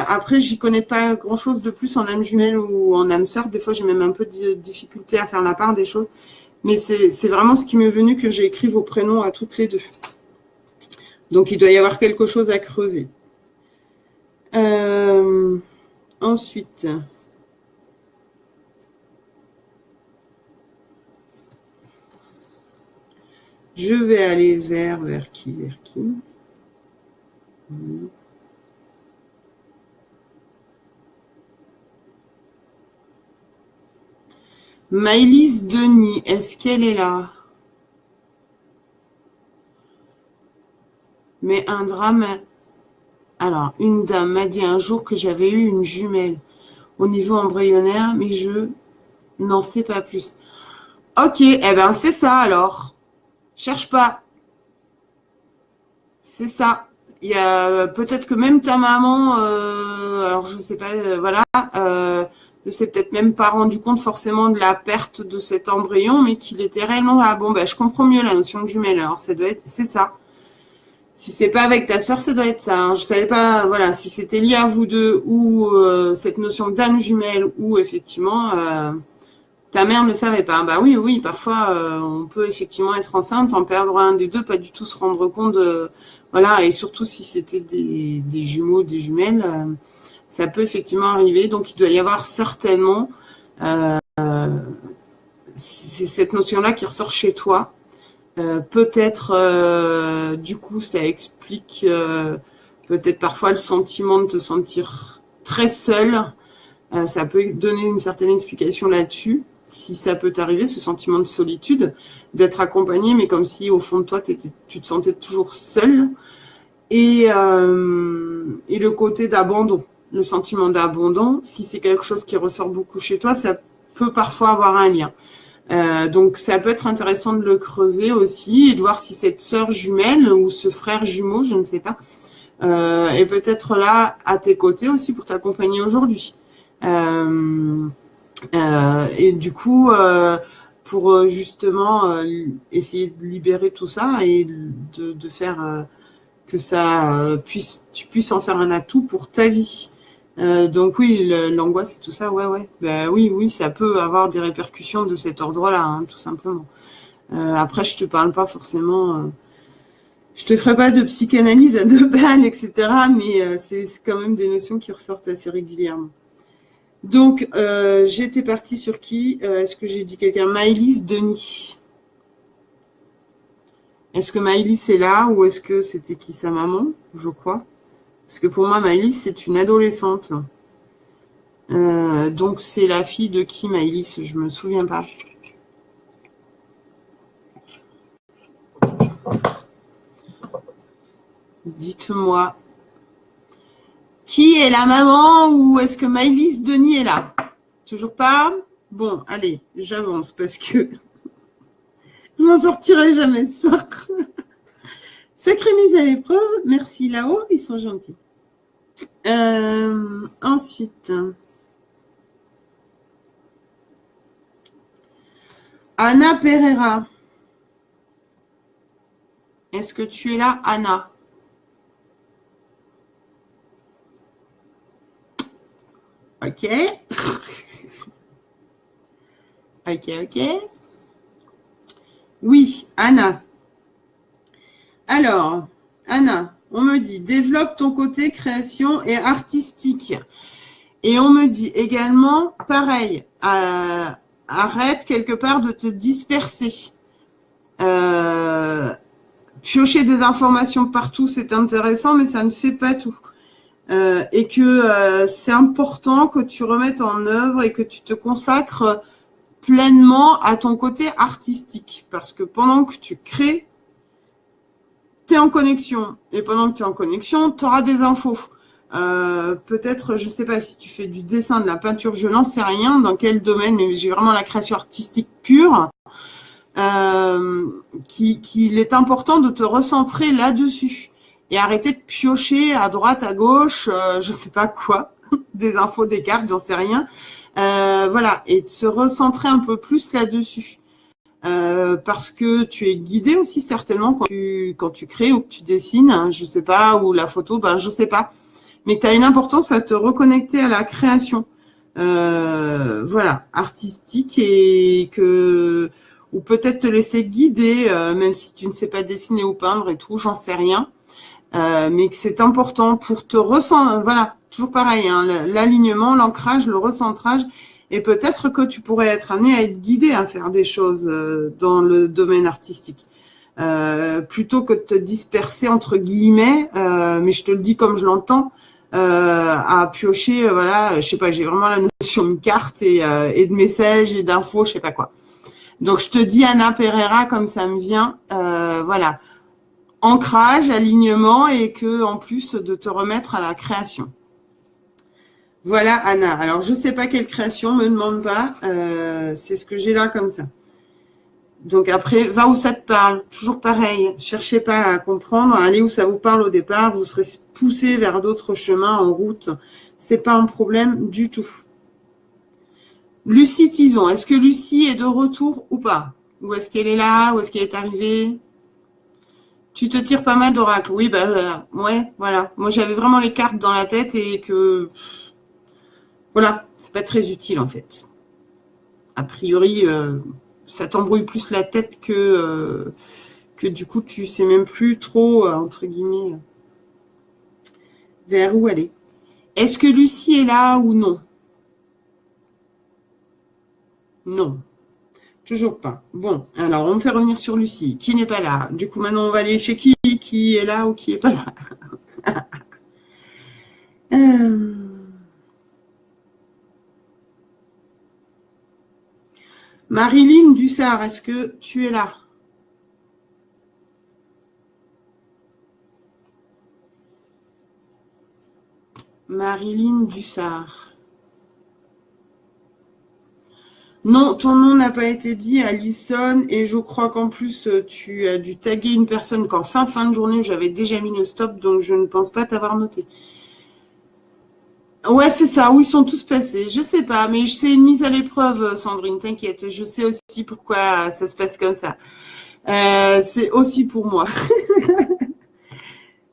Après, j'y connais pas grand-chose de plus en âme jumelle ou en âme sœur. Des fois, j'ai même un peu de difficulté à faire la part des choses. Mais c'est vraiment ce qui m'est venu que j'ai écrit vos prénoms à toutes les deux. Donc, il doit y avoir quelque chose à creuser. Ensuite... Je vais aller vers qui? Maëlys Denis, est-ce qu'elle est là? Mais un drame... Alors, une dame m'a dit un jour que j'avais eu une jumelle au niveau embryonnaire, mais je n'en sais pas plus. Ok, eh ben c'est ça alors. Cherche pas. C'est ça. Il y a peut-être que même ta maman, alors je sais pas, voilà, ne s'est peut-être même pas rendu compte forcément de la perte de cet embryon, mais qu'il était réellement là. Bon, ben je comprends mieux la notion de jumelle. Alors ça doit être, c'est ça. Si c'est pas avec ta sœur, ça doit être ça. Hein. Je savais pas, voilà, si c'était lié à vous deux ou cette notion d'âme jumelle ou effectivement. Ta mère ne savait pas. Bah oui, oui, parfois on peut effectivement être enceinte, en perdre un des deux, pas du tout se rendre compte de... Voilà, et surtout si c'était des jumeaux, des jumelles, ça peut effectivement arriver. Donc il doit y avoir certainement c'est cette notion-là qui ressort chez toi. Peut-être, du coup, ça explique peut-être parfois le sentiment de te sentir très seul. Ça peut donner une certaine explication là-dessus, si ça peut t'arriver, ce sentiment de solitude, d'être accompagné, mais comme si au fond de toi, tu te sentais toujours seul. Et le côté d'abandon, le sentiment d'abandon, si c'est quelque chose qui ressort beaucoup chez toi, ça peut parfois avoir un lien. Donc ça peut être intéressant de le creuser aussi et de voir si cette sœur jumelle ou ce frère jumeau, je ne sais pas, est peut-être là à tes côtés aussi pour t'accompagner aujourd'hui. Et du coup, pour justement essayer de libérer tout ça et de faire que ça tu puisses en faire un atout pour ta vie. Donc oui, l'angoisse et tout ça, ouais. Ben oui, ça peut avoir des répercussions de cet ordre-là, hein, tout simplement. Après, je te parle pas forcément, je te ferai pas de psychanalyse à 2 balles, etc. Mais c'est quand même des notions qui ressortent assez régulièrement. Donc, j'étais partie sur qui? Est-ce que j'ai dit quelqu'un? Maëlys Denis. Est-ce que Maëlys est là ou est-ce que c'était qui, sa maman? Je crois. Parce que pour moi, Maëlys, c'est une adolescente. Donc, c'est la fille de qui, Maëlys? Je me souviens pas. Dites-moi. Qui est la maman ou est-ce que Maëlys Denis est là? Toujours pas? Bon, allez, j'avance parce que je m'en sortirai jamais ce soir. Sacrée mise à l'épreuve. Merci là-haut, ils sont gentils. Ensuite, Anna Pereira. Est-ce que tu es là, Anna? Ok. Ok. Oui, Anna. Alors, Anna, on me dit, développe ton côté création et artistique. Et on me dit également, pareil, arrête quelque part de te disperser. Piocher des informations partout, c'est intéressant, mais ça ne fait pas tout. Et que c'est important que tu remettes en œuvre et que tu te consacres pleinement à ton côté artistique. Parce que pendant que tu crées, tu es en connexion. Et pendant que tu es en connexion, tu auras des infos. Peut-être, je sais pas si tu fais du dessin, de la peinture, je n'en sais rien dans quel domaine, mais j'ai vraiment la création artistique pure. Qu'il est important de te recentrer là-dessus et arrêter de piocher à droite, à gauche, je sais pas quoi, des infos, des cartes, j'en sais rien. Voilà, et de se recentrer un peu plus là-dessus. Parce que tu es guidé aussi certainement quand tu crées ou que tu dessines, hein, je sais pas, ou la photo, ben je sais pas. Mais que tu as une importance à te reconnecter à la création. Voilà, artistique et que ou peut-être te laisser guider, même si tu ne sais pas dessiner ou peindre et tout, j'en sais rien. Mais que c'est important pour te ressentir, voilà, toujours pareil, hein, l'alignement, l'ancrage, le recentrage, et peut-être que tu pourrais être amené à être guidé à faire des choses dans le domaine artistique. Plutôt que de te disperser entre guillemets, mais je te le dis comme je l'entends, à piocher, voilà, je sais pas, j'ai vraiment la notion de carte et de messages et d'infos, je sais pas quoi. Donc je te dis Anna Pereira comme ça me vient, voilà, ancrage, alignement et que en plus de te remettre à la création. Voilà Anna. Alors je sais pas quelle création, me demande pas, c'est ce que j'ai là comme ça. Donc après, va où ça te parle, toujours pareil. Cherchez pas à comprendre, allez où ça vous parle au départ. Vous serez poussé vers d'autres chemins en route. C'est pas un problème du tout. Lucie Tison, est-ce que Lucie est de retour ou pas? Ou est-ce qu'elle est là? Ou est-ce qu'elle est arrivée? Tu te tires pas mal d'oracles. Oui, bah ouais, voilà. Moi, j'avais vraiment les cartes dans la tête et que voilà, c'est pas très utile en fait. A priori, ça t'embrouille plus la tête que du coup, tu sais même plus trop, entre guillemets, vers où aller. Est-ce que Lucie est là ou non? Non. Toujours pas. Bon, alors on me fait revenir sur Lucie, qui n'est pas là. Du coup, maintenant, on va aller chez qui est là ou qui est pas là. Marilyn Dussard, est-ce que tu es là? Marilyn Dussard. Non, ton nom n'a pas été dit, Alison, et je crois qu'en plus, tu as dû taguer une personne qu'en fin de journée, j'avais déjà mis le stop, donc je ne pense pas t'avoir noté. Ouais, c'est ça, où ils sont tous passés. Je sais pas, mais c'est une mise à l'épreuve, Sandrine, t'inquiète. Je sais aussi pourquoi ça se passe comme ça. C'est aussi pour moi.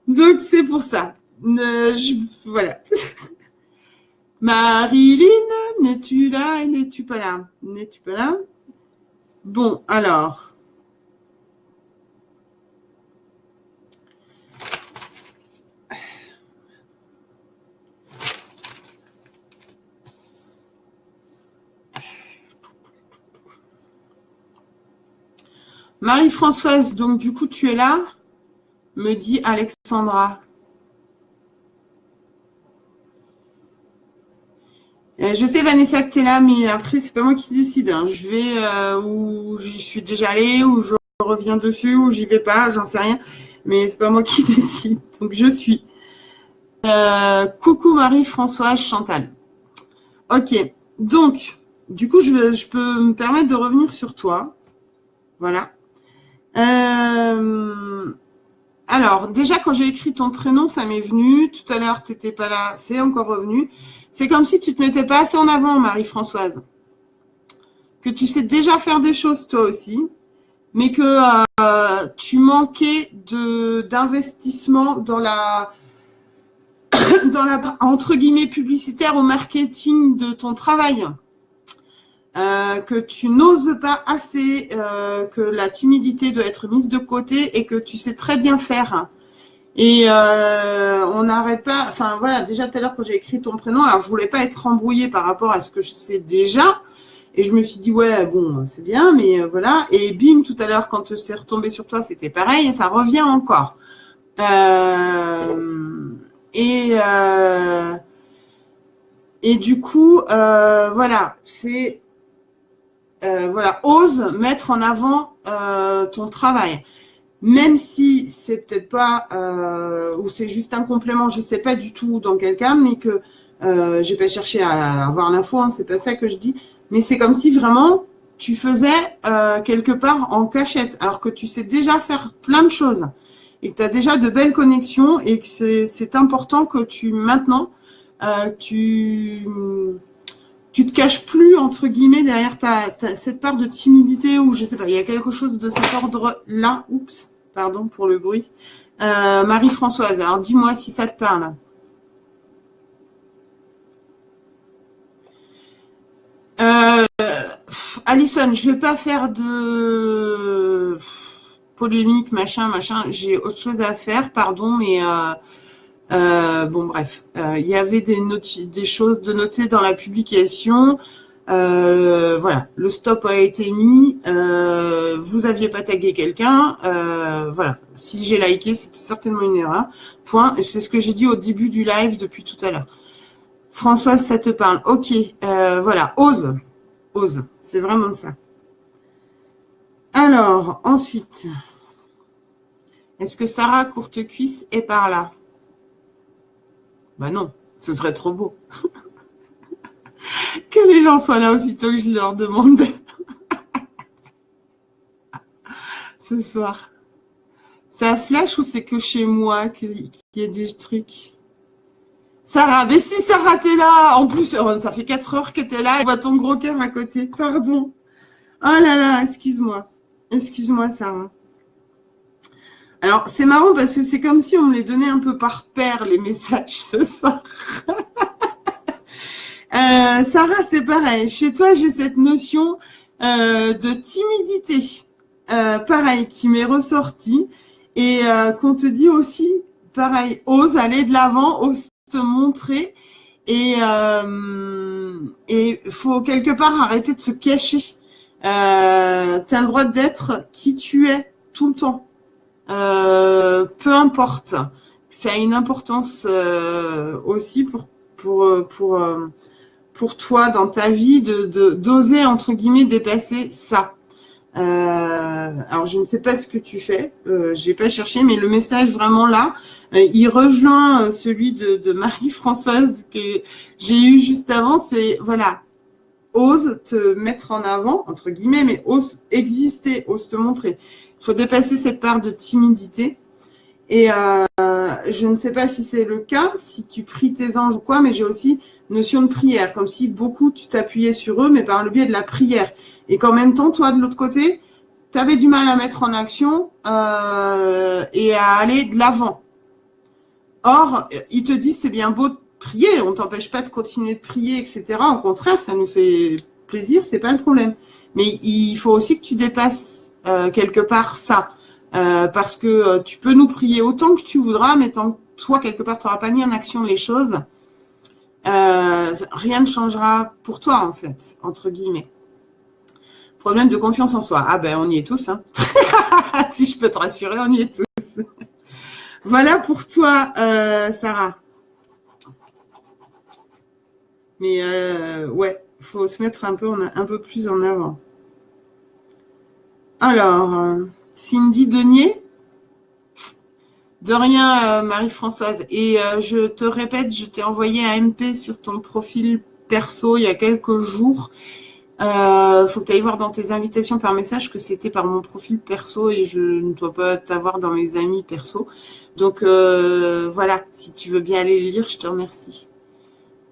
Donc, c'est pour ça. Voilà. Marilyn, n'es-tu là et n'es-tu pas là? N'es-tu pas là? Bon, alors. Marie-Françoise, donc du coup, tu es là? Me dit Alexandra. Je sais, Vanessa, que tu es là, mais après, c'est pas moi qui décide. Hein. Je vais où j'y suis déjà allée, où je reviens dessus, où j'y vais pas, j'en sais rien. Mais c'est pas moi qui décide. Donc, je suis. Coucou Marie-Françoise Chantal. Ok. Donc, du coup, je peux me permettre de revenir sur toi. Voilà. Alors, déjà, quand j'ai écrit ton prénom, ça m'est venu. Tout à l'heure, tu n'étais pas là. C'est encore revenu. C'est comme si tu te mettais pas assez en avant, Marie-Françoise. Que tu sais déjà faire des choses, toi aussi. Mais que tu manquais d'investissement dans la entre guillemets publicitaire au marketing de ton travail. Que tu n'oses pas assez, que la timidité doit être mise de côté et que tu sais très bien faire. Et on n'arrête pas. Enfin voilà, déjà tout à l'heure quand j'ai écrit ton prénom, alors je voulais pas être embrouillée par rapport à ce que je sais déjà. Et je me suis dit ouais bon c'est bien, mais voilà. Et bim tout à l'heure quand c'est retombé sur toi, c'était pareil et ça revient encore. Et du coup voilà c'est voilà, ose mettre en avant ton travail. Même si c'est peut-être pas, ou c'est juste un complément, je sais pas du tout dans quel cas, mais que j'ai pas cherché à avoir l'info, hein, c'est pas ça que je dis, mais c'est comme si vraiment tu faisais quelque part en cachette, alors que tu sais déjà faire plein de choses, et que tu as déjà de belles connexions, et que c'est important que maintenant, tu te caches plus, entre guillemets, derrière cette part de timidité ou je sais pas, il y a quelque chose de cet ordre-là. Oups, pardon pour le bruit. Marie-Françoise, alors dis-moi si ça te parle. Alison, je vais pas faire de polémique, machin. J'ai autre chose à faire, pardon, mais bon, bref, il y avait des choses de noter dans la publication. Voilà, le stop a été mis. Vous aviez pas tagué quelqu'un. Voilà, si j'ai liké, c'était certainement une erreur. Point. Et c'est ce que j'ai dit au début du live depuis tout à l'heure. Françoise, ça te parle? Ok, voilà, ose. C'est vraiment ça. Alors, ensuite, est-ce que Sarah Courtecuisse est par là? Bah non, ce serait trop beau. Que les gens soient là aussitôt que je leur demande ce soir. Ça flash ou c'est que chez moi qu'il y a des trucs? Sarah, mais si Sarah t'es là, en plus ça fait 4 heures que t'es là, je vois ton gros cœur à côté, pardon. Oh là là, excuse-moi Sarah. Alors c'est marrant parce que c'est comme si on me les donnait un peu par paire les messages ce soir. Sarah, c'est pareil. Chez toi, j'ai cette notion de timidité, pareil, qui m'est ressortie et qu'on te dit aussi, pareil, ose aller de l'avant, ose te montrer et faut quelque part arrêter de se cacher. Tu as le droit d'être qui tu es tout le temps. Peu importe. Ça a une importance aussi pour toi dans ta vie d'oser entre guillemets dépasser ça. Alors je ne sais pas ce que tu fais, j'ai pas cherché, mais le message vraiment là, il rejoint celui de Marie-Françoise que j'ai eu juste avant. C'est voilà, ose te mettre en avant entre guillemets, mais ose exister, ose te montrer. Il faut dépasser cette part de timidité. Et je ne sais pas si c'est le cas, si tu pries tes anges ou quoi, mais j'ai aussi notion de prière, comme si beaucoup tu t'appuyais sur eux, mais par le biais de la prière. Et qu'en même temps, toi, de l'autre côté, tu avais du mal à mettre en action et à aller de l'avant. Or, ils te disent, c'est bien beau de prier, on t'empêche pas de continuer de prier, etc. Au contraire, ça nous fait plaisir, c'est pas le problème. Mais il faut aussi que tu dépasses quelque part ça. Parce que tu peux nous prier autant que tu voudras, mais tant que toi, quelque part, tu n'auras pas mis en action les choses, rien ne changera pour toi, en fait, entre guillemets. Problème de confiance en soi. Ah ben, on y est tous. Hein. Si je peux te rassurer, on y est tous. Voilà pour toi, Sarah. Mais ouais, faut se mettre un peu plus en avant. Alors, Cindy Denier. De rien, Marie-Françoise. Et je te répète, je t'ai envoyé un MP sur ton profil perso il y a quelques jours. Faut que tu ailles voir dans tes invitations par message que c'était par mon profil perso et je ne dois pas t'avoir dans mes amis perso. Donc voilà, si tu veux bien aller lire, je te remercie.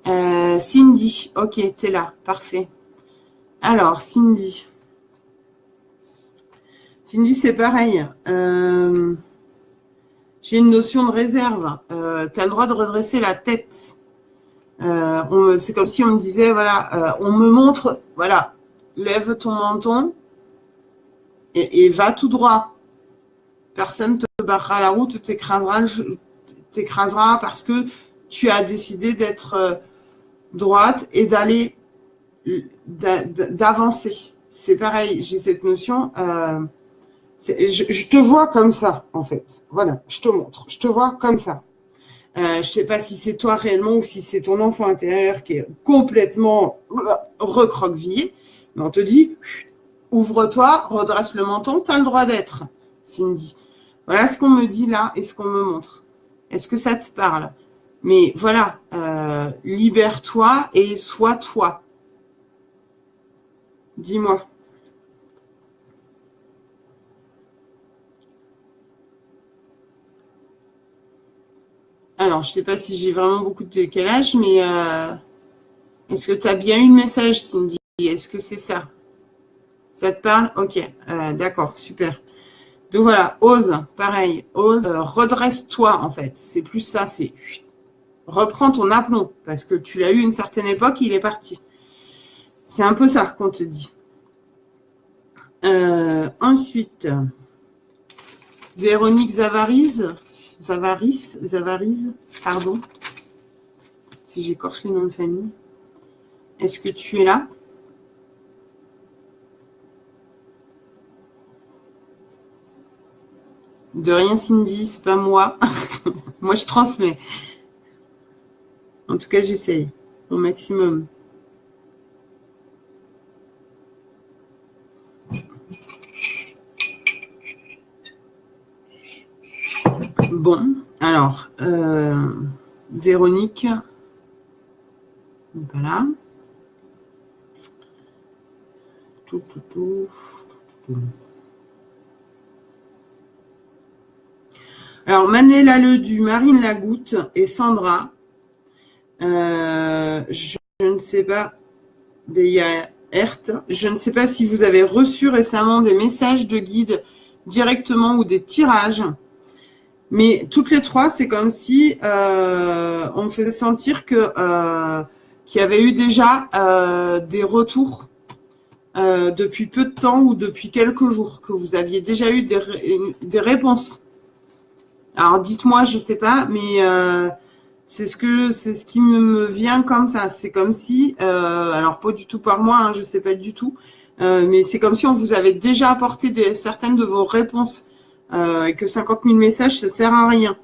Cindy, ok, t'es là, parfait. Alors, Cindy. Cindy, c'est pareil. J'ai une notion de réserve. Tu as le droit de redresser la tête. C'est comme si on me disait, voilà, on me montre, voilà, lève ton menton et va tout droit. Personne te barrera la route, t'écrasera parce que tu as décidé d'être droite et d'avancer. C'est pareil, j'ai cette notion. Je te vois comme ça, en fait. Voilà, je te montre. Je te vois comme ça. Je sais pas si c'est toi réellement ou si c'est ton enfant intérieur qui est complètement recroquevillé. Mais on te dit, ouvre-toi, redresse le menton, tu as le droit d'être, Cindy. Voilà ce qu'on me dit là et ce qu'on me montre. Est-ce que ça te parle? Mais voilà, libère-toi et sois toi. Dis-moi. Alors, je ne sais pas si j'ai vraiment beaucoup de décalage, mais est-ce que tu as bien eu le message, Cindy? Est-ce que c'est ça? Ça te parle? Ok, d'accord, super. Donc voilà, ose, pareil, ose, redresse-toi en fait. C'est plus ça, c'est reprends ton aplomb, parce que tu l'as eu une certaine époque, il est parti. C'est un peu ça qu'on te dit. Ensuite, Véronique Zavaris, pardon, si j'écorche les noms de famille. Est-ce que tu es là? De rien, Cindy, c'est pas moi. Moi, je transmets. En tout cas, j'essaye au maximum. Bon, alors, Véronique, voilà. Alors, Manela Ledu, Marine Lagoutte et Sandra. Je ne sais pas, je ne sais pas si vous avez reçu récemment des messages de guide directement ou des tirages. Mais toutes les trois, c'est comme si on me faisait sentir qu'il y avait eu déjà des retours depuis peu de temps ou depuis quelques jours, que vous aviez déjà eu des réponses. Alors dites-moi, je sais pas, mais c'est ce qui me vient comme ça. C'est comme si, alors pas du tout par moi, hein, je sais pas du tout, Mais c'est comme si on vous avait déjà apporté certaines de vos réponses. Et que 50 000 messages, ça sert à rien.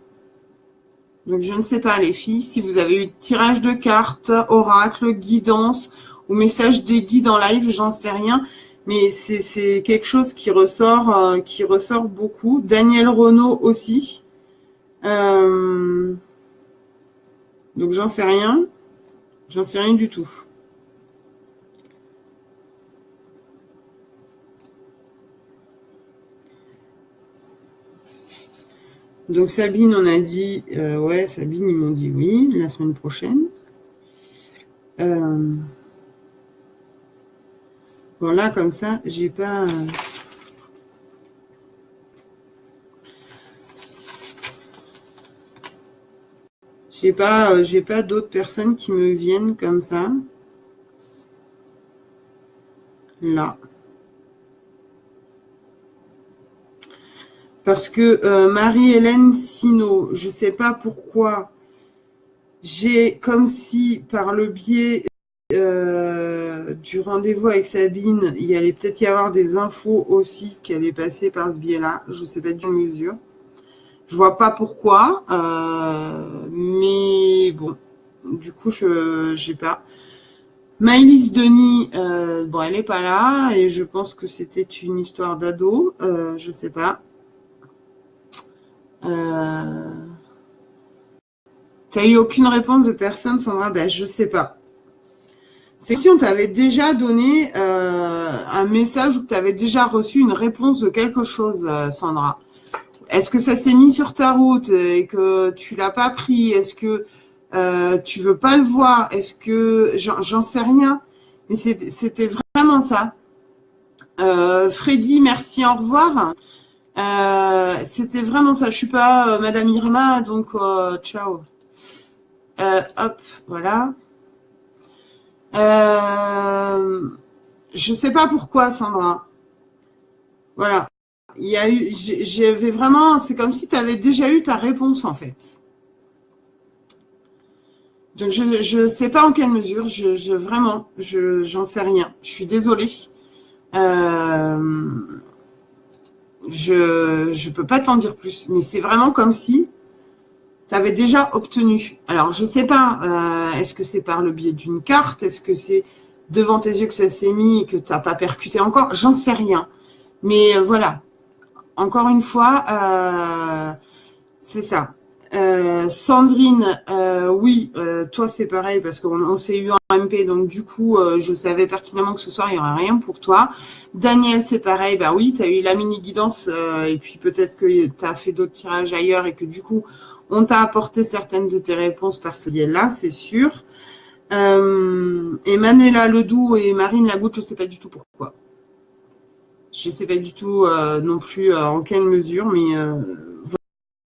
Donc, je ne sais pas, les filles, si vous avez eu tirage de cartes, oracle, guidance ou message des guides en live, j'en sais rien. Mais c'est quelque chose qui ressort beaucoup. Daniel Renaud aussi. Donc, j'en sais rien. J'en sais rien du tout. Donc Sabine, on a dit, ouais, Sabine, ils m'ont dit oui, la semaine prochaine. Bon, là, comme ça, j'ai pas... j'ai pas d'autres personnes qui me viennent comme ça. Là. Parce que Marie-Hélène Sino, je sais pas pourquoi, j'ai comme si par le biais du rendez-vous avec Sabine, il allait peut-être y avoir des infos aussi qui allaient passer par ce biais-là. Je sais pas du mesure. Je vois pas pourquoi, mais bon, du coup, j'ai pas. Maëlys Denis, bon, elle est pas là et je pense que c'était une histoire d'ado, je sais pas. T'as eu aucune réponse de personne, Sandra? Ben, je sais pas. C'est si on t'avait déjà donné un message ou que tu avais déjà reçu une réponse de quelque chose, Sandra. Est-ce que ça s'est mis sur ta route et que tu l'as pas pris? Est-ce que tu veux pas le voir? Est-ce que j'en sais rien? Mais c'était vraiment ça. Freddy, merci, au revoir. C'était vraiment ça. Je suis pas Madame Irma, donc ciao. Hop, voilà. Je sais pas pourquoi, Sandra. Voilà. Il y a eu, j'avais vraiment, c'est comme si tu avais déjà eu ta réponse en fait. Donc je sais pas en quelle mesure, vraiment, j'en sais rien. Je suis désolée. Je peux pas t'en dire plus, mais c'est vraiment comme si tu avais déjà obtenu. Alors je sais pas, est-ce que c'est par le biais d'une carte, est-ce que c'est devant tes yeux que ça s'est mis et que t'as pas percuté encore, j'en sais rien. Mais voilà. Encore une fois, c'est ça. Sandrine, oui, toi c'est pareil parce qu'on s'est eu en MP, donc du coup, je savais pertinemment que ce soir il n'y aurait rien pour toi. Daniel, c'est pareil, bah oui, tu as eu la mini-guidance et puis peut-être que tu as fait d'autres tirages ailleurs et que du coup, on t'a apporté certaines de tes réponses par ce biais-là, c'est sûr. Et Manela Ledoux et Marine Lagoutte, je ne sais pas du tout pourquoi. Je ne sais pas du tout non plus en quelle mesure, mais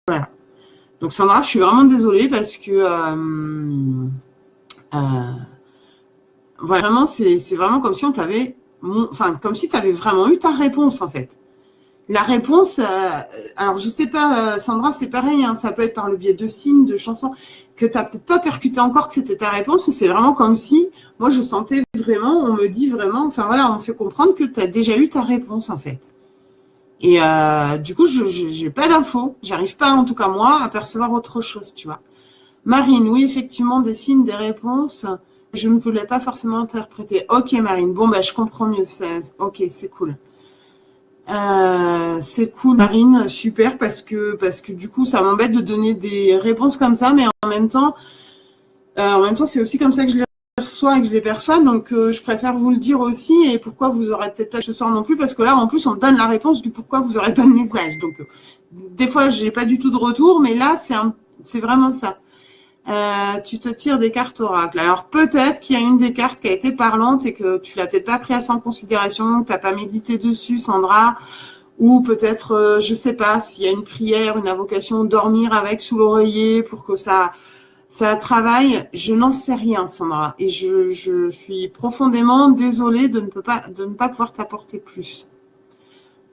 voilà. Donc Sandra, je suis vraiment désolée parce que vraiment, c'est vraiment comme si on t'avait, enfin, comme si tu avais vraiment eu ta réponse en fait. La réponse, alors je sais pas, Sandra, c'est pareil, hein, ça peut être par le biais de signes, de chansons, que tu n'as peut-être pas percuté encore que c'était ta réponse, mais c'est vraiment comme si, moi je sentais vraiment, on me dit vraiment, enfin voilà, on me fait comprendre que tu as déjà eu ta réponse en fait. Et du coup, je n'ai pas d'infos, j'arrive pas, en tout cas moi, à percevoir autre chose, tu vois. Marine, oui, effectivement, des signes, des réponses, je ne voulais pas forcément interpréter. Ok Marine, bon, bah, je comprends mieux, ok, c'est cool. C'est cool Marine, super parce que du coup ça m'embête de donner des réponses comme ça, mais en même temps c'est aussi comme ça que je les reçois et que je les perçois, donc je préfère vous le dire aussi. Et pourquoi vous aurez peut-être pas ce soir non plus, parce que là en plus on me donne la réponse du pourquoi vous aurez pas de message, donc des fois j'ai pas du tout de retour, mais là c'est vraiment ça. Tu te tires des cartes oracle. Alors peut-être qu'il y a une des cartes qui a été parlante et que tu l'as peut-être pas pris assez en considération, que tu n'as pas médité dessus, Sandra, ou peut-être, je sais pas, s'il y a une prière, une invocation, dormir avec sous l'oreiller pour que ça travaille. Je n'en sais rien, Sandra, et je suis profondément désolée de ne pas pouvoir t'apporter plus.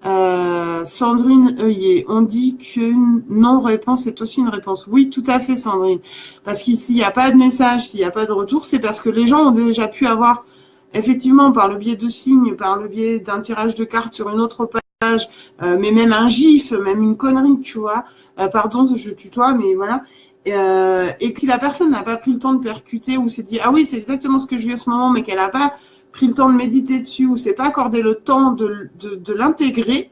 Sandrine Heuillet, on dit qu'une non-réponse est aussi une réponse. Oui, tout à fait, Sandrine. Parce qu'ici, il n'y a pas de message, s'il n'y a pas de retour, c'est parce que les gens ont déjà pu avoir effectivement, par le biais de signes, par le biais d'un tirage de cartes sur une autre page, mais même un gif, même une connerie, tu vois. Pardon, je tutoie, mais voilà. Et que si la personne n'a pas pris le temps de percuter ou s'est dit ah oui c'est exactement ce que je vis à ce moment mais qu'elle n'a pas pris le temps de méditer dessus ou s'est pas accordé le temps de l'intégrer,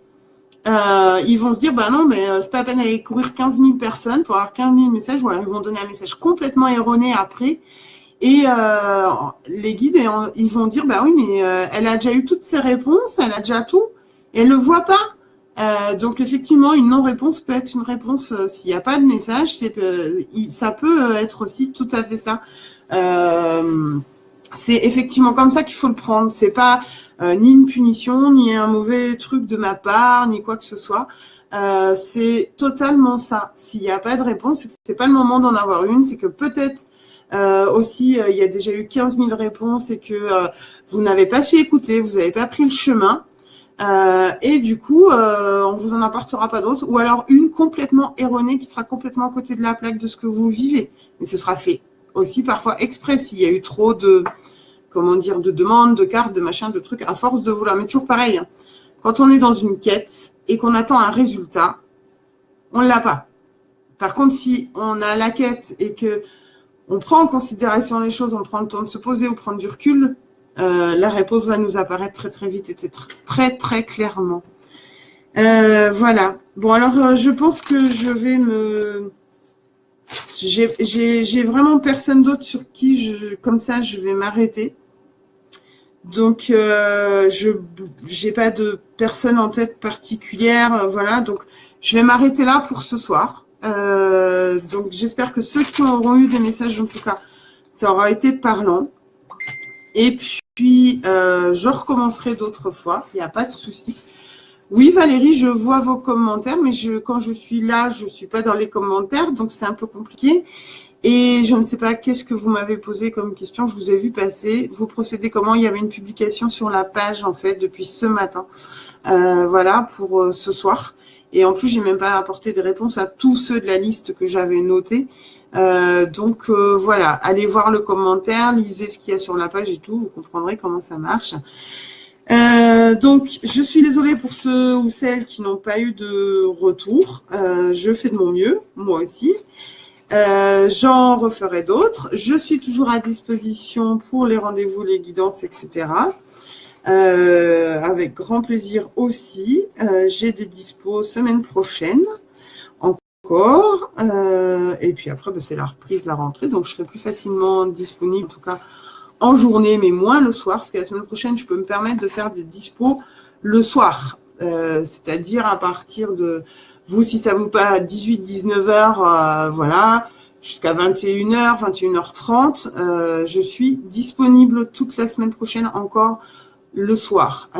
ils vont se dire bah non mais c'est pas la peine d'aller courir 15 000 personnes pour avoir 15 000 messages ou alors ils vont donner un message complètement erroné après et les guides ils vont dire bah oui mais elle a déjà eu toutes ses réponses, elle a déjà tout et elle le voit pas. Donc effectivement, une non-réponse peut être une réponse s'il n'y a pas de message. Ça peut être aussi tout à fait ça. C'est effectivement comme ça qu'il faut le prendre. C'est pas ni une punition, ni un mauvais truc de ma part, ni quoi que ce soit. C'est totalement ça. S'il n'y a pas de réponse, c'est que c'est pas le moment d'en avoir une. C'est que peut-être aussi il y a déjà eu 15 000 réponses et que vous n'avez pas su écouter, vous n'avez pas pris le chemin. Et du coup, on vous en apportera pas d'autres, ou alors une complètement erronée qui sera complètement à côté de la plaque de ce que vous vivez. Mais ce sera fait aussi parfois exprès s'il y a eu trop de, comment dire, de demandes, de cartes, de machins, de trucs, à force de vouloir. Mais toujours pareil, hein. Quand on est dans une quête et qu'on attend un résultat, on l'a pas. Par contre, si on a la quête et que on prend en considération les choses, on prend le temps de se poser ou prendre du recul, la réponse va nous apparaître très très vite et très très clairement. Voilà. Bon alors je pense que je vais j'ai vraiment personne d'autre sur qui comme ça je vais m'arrêter. Donc j'ai pas de personne en tête particulière, voilà. Donc je vais m'arrêter là pour ce soir. Donc j'espère que ceux qui auront eu des messages en tout cas, ça aura été parlant. Et puis, je recommencerai d'autres fois, il n'y a pas de souci. Oui, Valérie, je vois vos commentaires, mais quand je suis là, je ne suis pas dans les commentaires, donc c'est un peu compliqué. Et je ne sais pas qu'est-ce que vous m'avez posé comme question, je vous ai vu passer. Vous procédez comment? Il y avait une publication sur la page, en fait, depuis ce matin. Voilà, pour ce soir. Et en plus, j'ai même pas apporté des réponses à tous ceux de la liste que j'avais notés. Donc voilà, allez voir le commentaire, lisez ce qu'il y a sur la page et tout, vous comprendrez comment ça marche. Donc je suis désolée pour ceux ou celles qui n'ont pas eu de retour. Je fais de mon mieux, moi aussi. J'en referai d'autres. Je suis toujours à disposition pour les rendez-vous, les guidances, etc. Avec grand plaisir aussi. J'ai des dispos semaine prochaine. Et puis après, c'est la reprise, la rentrée, donc je serai plus facilement disponible, en tout cas en journée, mais moins le soir, parce que la semaine prochaine, je peux me permettre de faire des dispos le soir, c'est-à-dire à partir de, vous, si ça vous pas 18-19 heures, voilà, jusqu'à 21h, 21h30, je suis disponible toute la semaine prochaine encore le soir,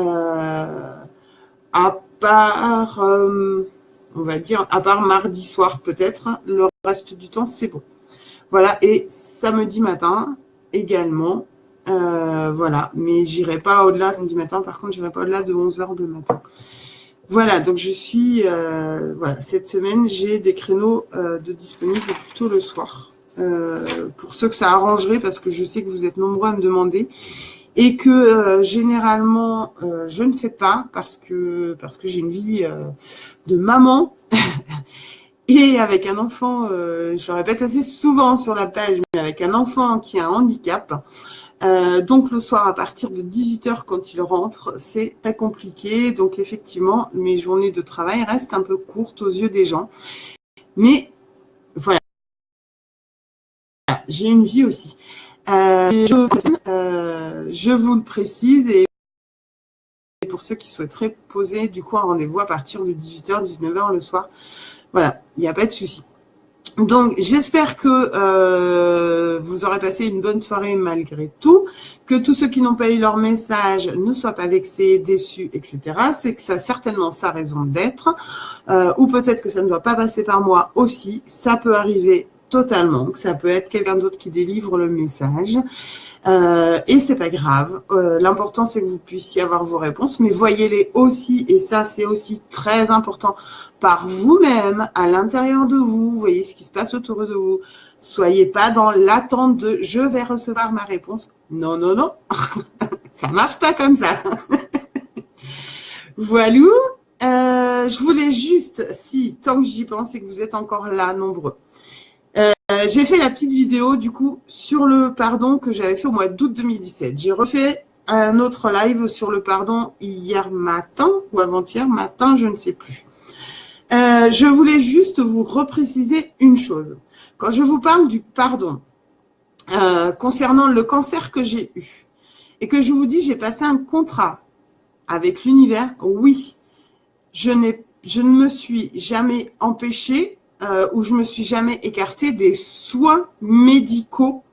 à part... on va dire, à part mardi soir peut-être, le reste du temps, c'est bon. Voilà, et samedi matin également, voilà, mais j'irai pas au-delà, samedi matin, par contre, j'irai pas au-delà de 11h le matin. Voilà, donc je suis, voilà, cette semaine, j'ai des créneaux de disponibles plutôt le soir. Pour ceux que ça arrangerait, parce que je sais que vous êtes nombreux à me demander, et que généralement je ne fais pas parce que j'ai une vie de maman et avec un enfant, je le répète assez souvent sur la page, mais avec un enfant qui a un handicap. Donc le soir à partir de 18h quand il rentre, c'est très compliqué. Donc effectivement, mes journées de travail restent un peu courtes aux yeux des gens. Mais voilà, j'ai une vie aussi. Je vous le précise, et pour ceux qui souhaiteraient poser du coup un rendez-vous à partir de 18h, 19h le soir, voilà, il n'y a pas de souci. Donc j'espère que vous aurez passé une bonne soirée malgré tout, que tous ceux qui n'ont pas eu leur message ne soient pas vexés, déçus, etc. C'est que ça a certainement sa raison d'être, ou peut-être que ça ne doit pas passer par moi aussi, ça peut arriver totalement, que ça peut être quelqu'un d'autre qui délivre le message. Et c'est pas grave. L'important c'est que vous puissiez avoir vos réponses, mais voyez-les aussi, et ça c'est aussi très important, par vous-même, à l'intérieur de vous. Voyez ce qui se passe autour de vous. Soyez pas dans l'attente de je vais recevoir ma réponse. Non, non, non. Ça marche pas comme ça. Voilà. Je voulais juste, si tant que j'y pense et que vous êtes encore là, nombreux, j'ai fait la petite vidéo du coup sur le pardon que j'avais fait au mois d'août 2017. J'ai refait un autre live sur le pardon hier matin ou avant-hier matin, je ne sais plus. Je voulais juste vous repréciser une chose. Quand je vous parle du pardon concernant le cancer que j'ai eu et que je vous dis j'ai passé un contrat avec l'univers, oui, je ne me suis jamais empêchée ou je me suis jamais écartée des soins médicaux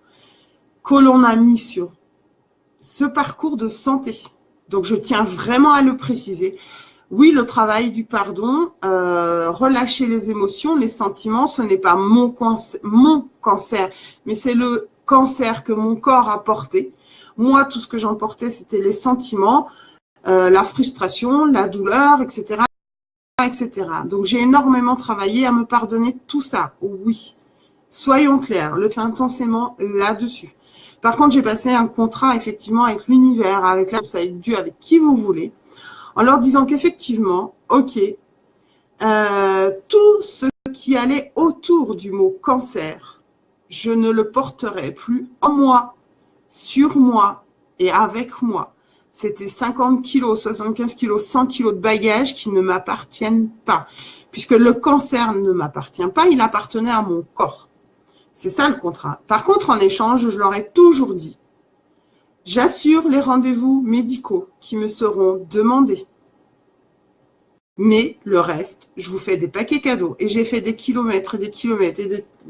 que l'on a mis sur ce parcours de santé. Donc, je tiens vraiment à le préciser. Oui, le travail du pardon, relâcher les émotions, les sentiments, ce n'est pas mon cancer, mais c'est le cancer que mon corps a porté. Moi, tout ce que j'en portais, c'était les sentiments, la frustration, la douleur, etc., etc. Donc, j'ai énormément travaillé à me pardonner tout ça. Oui, soyons clairs, le fait intensément là-dessus. Par contre, j'ai passé un contrat effectivement avec l'univers, avec la avec Dieu, avec qui vous voulez, en leur disant qu'effectivement, ok, tout ce qui allait autour du mot cancer, je ne le porterai plus en moi, sur moi et avec moi. C'était 50 kilos, 75 kilos, 100 kilos de bagages qui ne m'appartiennent pas. Puisque le cancer ne m'appartient pas, il appartenait à mon corps. C'est ça le contrat. Par contre, en échange, je leur ai toujours dit, j'assure les rendez-vous médicaux qui me seront demandés. Mais le reste, je vous fais des paquets cadeaux. Et j'ai fait des kilomètres et des kilomètres.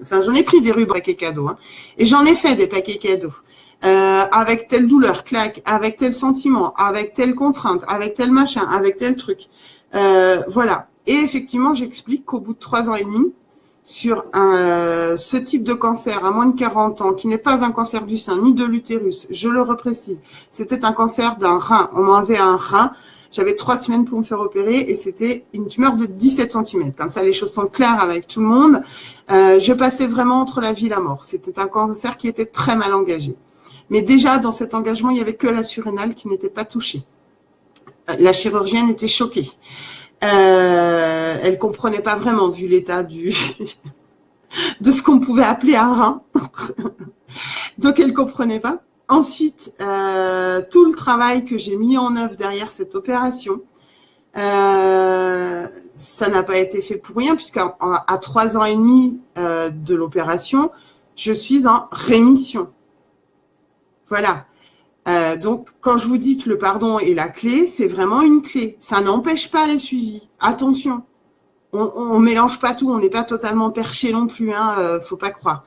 Enfin, j'en ai pris des rubriques paquets cadeaux. Hein, et j'en ai fait des paquets cadeaux. Avec telle douleur, claque, avec tel sentiment, avec telle contrainte, avec tel machin, avec tel truc. Voilà. Et effectivement, j'explique qu'au bout de 3 ans et demi, sur ce type de cancer à moins de 40 ans, qui n'est pas un cancer du sein ni de l'utérus, je le reprécise, c'était un cancer d'un rein. On m'a enlevé un rein. J'avais 3 semaines pour me faire opérer et c'était une tumeur de 17 cm. Comme ça, les choses sont claires avec tout le monde. Je passais vraiment entre la vie et la mort. C'était un cancer qui était très mal engagé. Mais déjà, dans cet engagement, il n'y avait que la surrénale qui n'était pas touchée. La chirurgienne était choquée. Elle comprenait pas vraiment, vu l'état de ce qu'on pouvait appeler un rein. Donc, elle comprenait pas. Ensuite, tout le travail que j'ai mis en œuvre derrière cette opération, ça n'a pas été fait pour rien, puisqu'à 3 ans et demi de l'opération, je suis en rémission. Voilà. Donc, quand je vous dis que le pardon est la clé, c'est vraiment une clé. Ça n'empêche pas les suivis. Attention, on mélange pas tout, on n'est pas totalement perché non plus, hein, faut pas croire.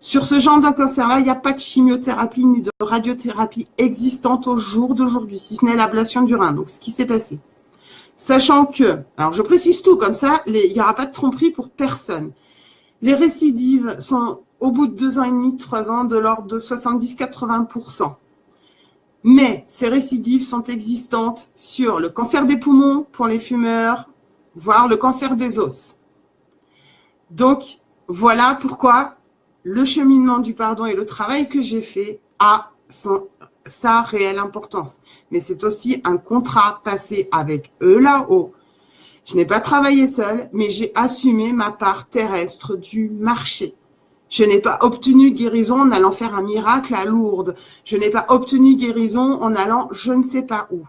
Sur ce genre de cancer-là, il n'y a pas de chimiothérapie ni de radiothérapie existante au jour d'aujourd'hui, si ce n'est l'ablation du rein. Donc, ce qui s'est passé. Sachant que, alors je précise tout, comme ça, il n'y aura pas de tromperie pour personne. Les récidives sont, au bout de 2 ans et demi, 3 ans, de l'ordre de 70-80%. Mais ces récidives sont existantes sur le cancer des poumons pour les fumeurs, voire le cancer des os. Donc, voilà pourquoi le cheminement du pardon et le travail que j'ai fait a sa réelle importance. Mais c'est aussi un contrat passé avec eux là-haut. Je n'ai pas travaillé seule, mais j'ai assumé ma part terrestre du marché. Je n'ai pas obtenu guérison en allant faire un miracle à Lourdes. Je n'ai pas obtenu guérison en allant je ne sais pas où.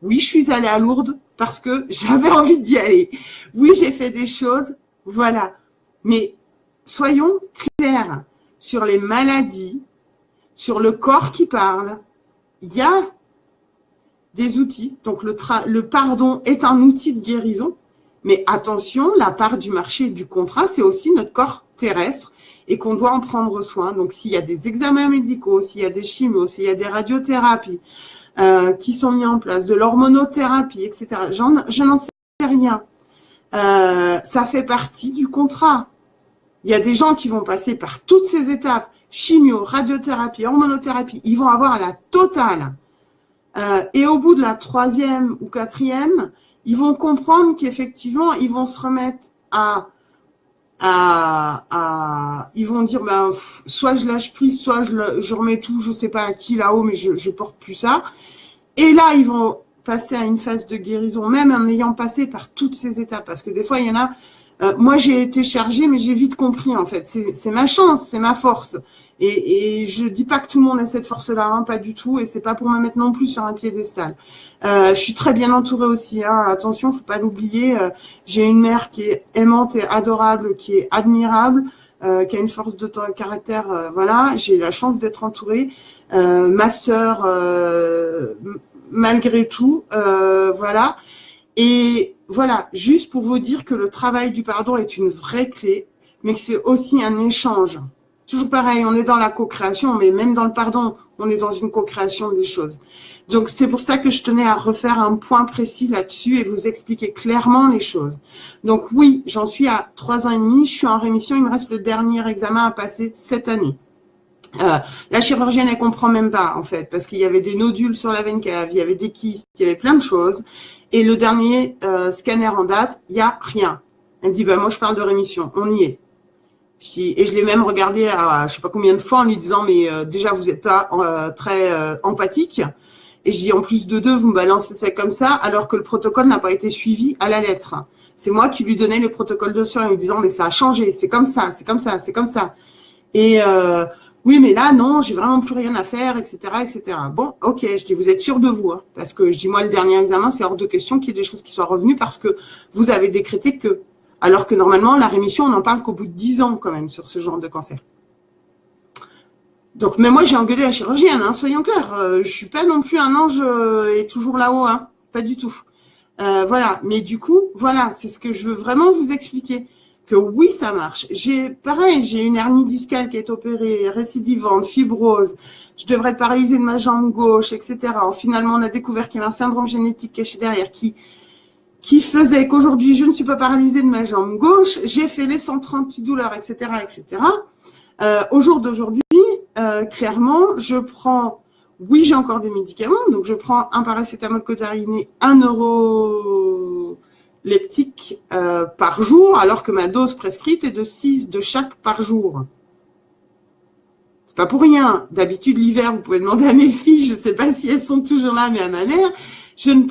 Oui, je suis allée à Lourdes parce que j'avais envie d'y aller. Oui, j'ai fait des choses, voilà. Mais soyons clairs sur les maladies, sur le corps qui parle. Il y a des outils. Donc, le pardon est un outil de guérison. Mais attention, la part du marché et du contrat, c'est aussi notre corps terrestre et qu'on doit en prendre soin. Donc, s'il y a des examens médicaux, s'il y a des chimios, s'il y a des radiothérapies qui sont mis en place, de l'hormonothérapie, etc., je n'en sais rien. Ça fait partie du contrat. Il y a des gens qui vont passer par toutes ces étapes, chimio, radiothérapie, hormonothérapie, ils vont avoir la totale. Et au bout de la 3e ou 4e, ils vont comprendre qu'effectivement, ils vont se remettre à ils vont dire, ben, soit je lâche prise, soit je remets tout, je sais pas à qui là-haut, mais je porte plus ça. Et là, ils vont passer à une phase de guérison, même en ayant passé par toutes ces étapes. Parce que des fois, il y en a, moi, j'ai été chargée, mais j'ai vite compris, en fait. C'est ma chance, c'est ma force. Et je dis pas que tout le monde a cette force-là, hein, pas du tout. Et c'est pas pour me mettre non plus sur un piédestal. Je suis très bien entourée aussi, hein. Attention, faut pas l'oublier. J'ai une mère qui est aimante et adorable, qui est admirable, qui a une force de caractère. Voilà, j'ai la chance d'être entourée. Ma sœur, malgré tout, voilà. Et voilà, juste pour vous dire que le travail du pardon est une vraie clé, mais que c'est aussi un échange. Toujours pareil, on est dans la co-création, mais même dans le pardon, on est dans une co-création des choses. Donc, c'est pour ça que je tenais à refaire un point précis là-dessus et vous expliquer clairement les choses. Donc oui, j'en suis à 3 ans et demi, je suis en rémission, il me reste le dernier examen à passer cette année. La chirurgienne, elle comprend même pas, en fait, parce qu'il y avait des nodules sur la veine cave, il y avait des kystes, il y avait plein de choses. Et le dernier scanner en date, il y a rien. Elle me dit, bah, moi, je parle de rémission, on y est. Et je l'ai même regardé à je sais pas combien de fois en lui disant, mais déjà, vous n'êtes pas très empathique. Et je dis, en plus de deux, vous me balancez ça comme ça, alors que le protocole n'a pas été suivi à la lettre. C'est moi qui lui donnais le protocole de soins en lui disant, mais ça a changé, c'est comme ça, c'est comme ça, c'est comme ça. Et oui, mais là, non, j'ai vraiment plus rien à faire, etc., etc. Bon, ok, je dis, vous êtes sûr de vous, hein, parce que je dis, moi, le dernier examen, c'est hors de question qu'il y ait des choses qui soient revenues parce que vous avez décrété que, alors que normalement, la rémission, on n'en parle qu'au bout de 10 ans, quand même, sur ce genre de cancer. Donc, mais moi, j'ai engueulé la chirurgienne, hein, soyons clairs. Je suis pas non plus un ange et toujours là-haut, hein, pas du tout. Voilà, mais du coup, voilà, c'est ce que je veux vraiment vous expliquer. Que oui, ça marche. Pareil, j'ai une hernie discale qui est opérée, récidivante, fibrose. Je devrais être paralysée de ma jambe gauche, etc. Finalement, on a découvert qu'il y avait un syndrome génétique caché derrière qui faisait qu'aujourd'hui, je ne suis pas paralysée de ma jambe gauche. J'ai fait les 130 antidouleurs, etc., etc. Au jour d'aujourd'hui, clairement, je prends, oui, j'ai encore des médicaments, donc je prends un paracétamol cotariné, 1 euro leptique par jour, alors que ma dose prescrite est de 6 de chaque par jour. C'est pas pour rien. D'habitude, l'hiver, vous pouvez demander à mes filles, je sais pas si elles sont toujours là, mais à ma mère, je ne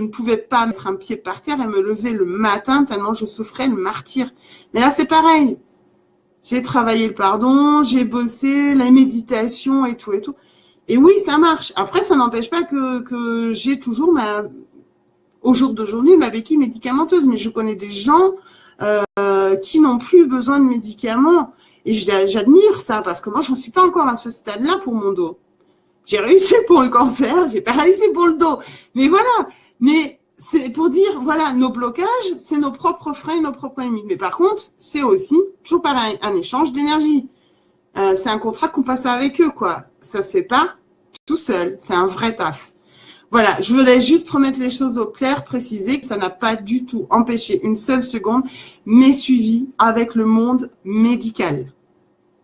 pouvais pas mettre un pied par terre et me lever le matin tellement je souffrais le martyre. Mais là, c'est pareil. J'ai travaillé le pardon, j'ai bossé, la méditation et tout et tout. Et oui, ça marche. Après, ça n'empêche pas que j'ai toujours au jour d'aujourd'hui, ma béquille médicamenteuse. Mais je connais des gens qui n'ont plus besoin de médicaments. Et j'admire ça parce que moi, j'en suis pas encore à ce stade-là pour mon dos. J'ai réussi pour le cancer, j'ai pas réussi pour le dos. Mais voilà. Mais c'est pour dire, voilà, nos blocages, c'est nos propres freins, nos propres limites. Mais par contre, c'est aussi, toujours pareil, un échange d'énergie. C'est un contrat qu'on passe avec eux, quoi. Ça se fait pas tout seul. C'est un vrai taf. Voilà, je voulais juste remettre les choses au clair, préciser que ça n'a pas du tout empêché une seule seconde mes suivis avec le monde médical.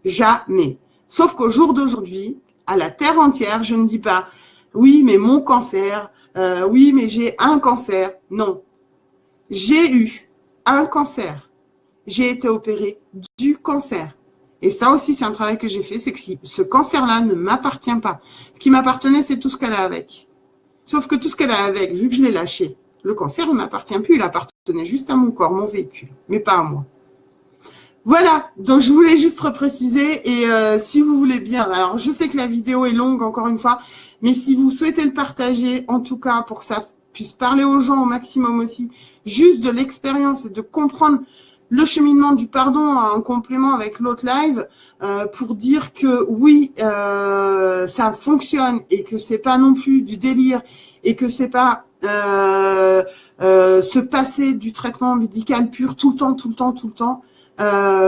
Jamais. Sauf qu'au jour d'aujourd'hui, à la terre entière, je ne dis pas « oui, mais mon cancer, oui, mais j'ai un cancer ». Non. J'ai eu un cancer. J'ai été opérée du cancer. Et ça aussi, c'est un travail que j'ai fait, c'est que ce cancer-là ne m'appartient pas. Ce qui m'appartenait, c'est tout ce qu'elle a avec. Sauf que tout ce qu'elle a avec, vu que je l'ai lâché, le cancer ne m'appartient plus, il appartenait juste à mon corps, mon véhicule, mais pas à moi. Voilà, donc je voulais juste repréciser et si vous voulez bien, alors je sais que la vidéo est longue encore une fois, mais si vous souhaitez le partager, en tout cas pour que ça puisse parler aux gens au maximum aussi, juste de l'expérience et de comprendre le cheminement du pardon en complément avec l'autre live, pour dire que oui, ça fonctionne et que c'est pas non plus du délire et que c'est pas se passer du traitement médical pur tout le temps, tout le temps, tout le temps.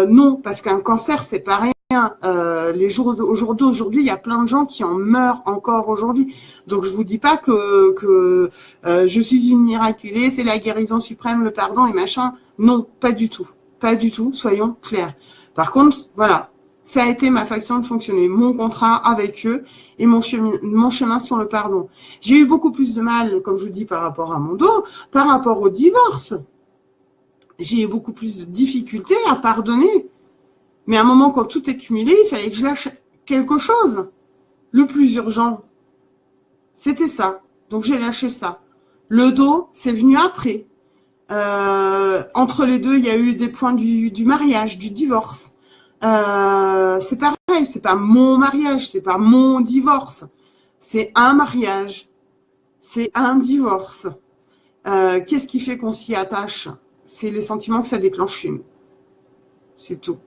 Non, parce qu'un cancer, c'est pas rien. Au jour d'aujourd'hui, il y a plein de gens qui en meurent encore aujourd'hui. Donc, je vous dis pas que je suis une miraculée, c'est la guérison suprême, le pardon et machin. Non, pas du tout. Pas du tout, soyons clairs. Par contre, voilà, ça a été ma façon de fonctionner, mon contrat avec eux et mon chemin sur le pardon. J'ai eu beaucoup plus de mal, comme je vous dis, par rapport à mon dos, par rapport au divorce. j'ai eu beaucoup plus de difficultés à pardonner. Mais à un moment, quand tout est cumulé, il fallait que je lâche quelque chose. Le plus urgent, c'était ça. Donc, j'ai lâché ça. Le dos, c'est venu après. Entre les deux, il y a eu des points du mariage, du divorce. C'est pareil, c'est pas mon mariage, c'est pas mon divorce. C'est un mariage. C'est un divorce. Qu'est-ce qui fait qu'on s'y attache? C'est les sentiments que ça déclenche chez nous. C'est tout.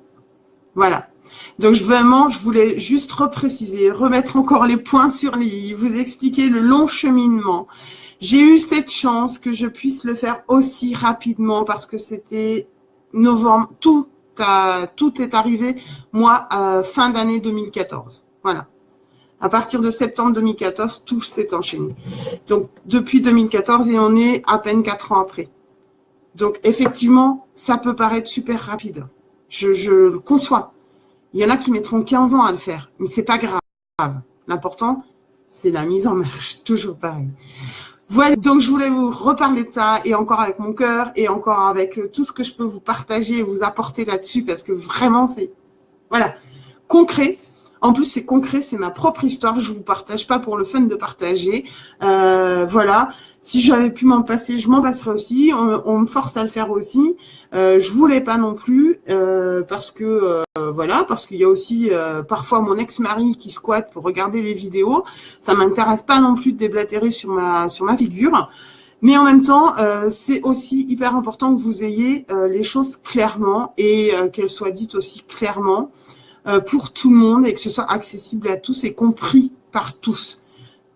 Voilà. Donc vraiment, je voulais juste repréciser, remettre encore les points sur les i, vous expliquer le long cheminement. J'ai eu cette chance que je puisse le faire aussi rapidement parce que c'était novembre, tout est arrivé, moi, fin d'année 2014. Voilà. À partir de septembre 2014, tout s'est enchaîné. Donc, depuis 2014, et on est à peine 4 ans après. Donc, effectivement, ça peut paraître super rapide. Je le conçois. Il y en a qui mettront 15 ans à le faire, mais c'est pas grave. L'important, c'est la mise en marche, toujours pareil. Voilà, donc je voulais vous reparler de ça, et encore avec mon cœur, et encore avec tout ce que je peux vous partager et vous apporter là-dessus, parce que vraiment, c'est, voilà, concret. En plus, c'est concret, c'est ma propre histoire. Je vous partage pas pour le fun de partager. Voilà. Si j'avais pu m'en passer, je m'en passerais aussi. On me force à le faire aussi. Je voulais pas non plus parce que voilà, parce qu'il y a aussi parfois mon ex-mari qui squatte pour regarder les vidéos. Ça m'intéresse pas non plus de déblatérer sur ma figure. Mais en même temps, c'est aussi hyper important que vous ayez les choses clairement et qu'elles soient dites aussi clairement. Pour tout le monde et que ce soit accessible à tous et compris par tous.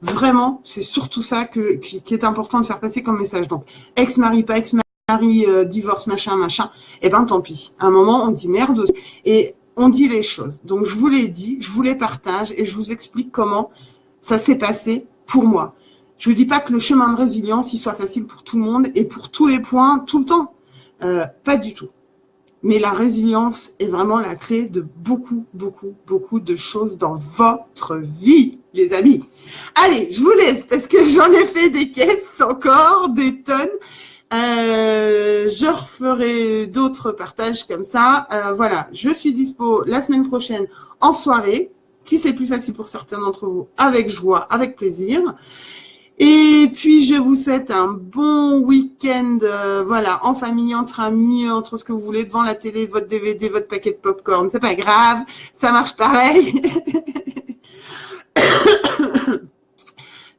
Vraiment, c'est surtout ça qui est important de faire passer comme message. Donc, ex-mari, pas ex-mari, divorce, machin, eh ben tant pis. À un moment, on dit merde aussi. Et on dit les choses. Donc, je vous l'ai dit, je vous les partage et je vous explique comment ça s'est passé pour moi. Je vous dis pas que le chemin de résilience, il soit facile pour tout le monde et pour tous les points, tout le temps. Pas du tout. Mais la résilience est vraiment la clé de beaucoup, beaucoup, beaucoup de choses dans votre vie, les amis. Allez, je vous laisse parce que j'en ai fait des caisses encore, des tonnes. Je referai d'autres partages comme ça. Voilà, je suis dispo la semaine prochaine en soirée. Si c'est plus facile pour certains d'entre vous, avec joie, avec plaisir. Et puis, je vous souhaite un bon week-end, voilà, en famille, entre amis, entre ce que vous voulez, devant la télé, votre DVD, votre paquet de popcorn. C'est pas grave, ça marche pareil.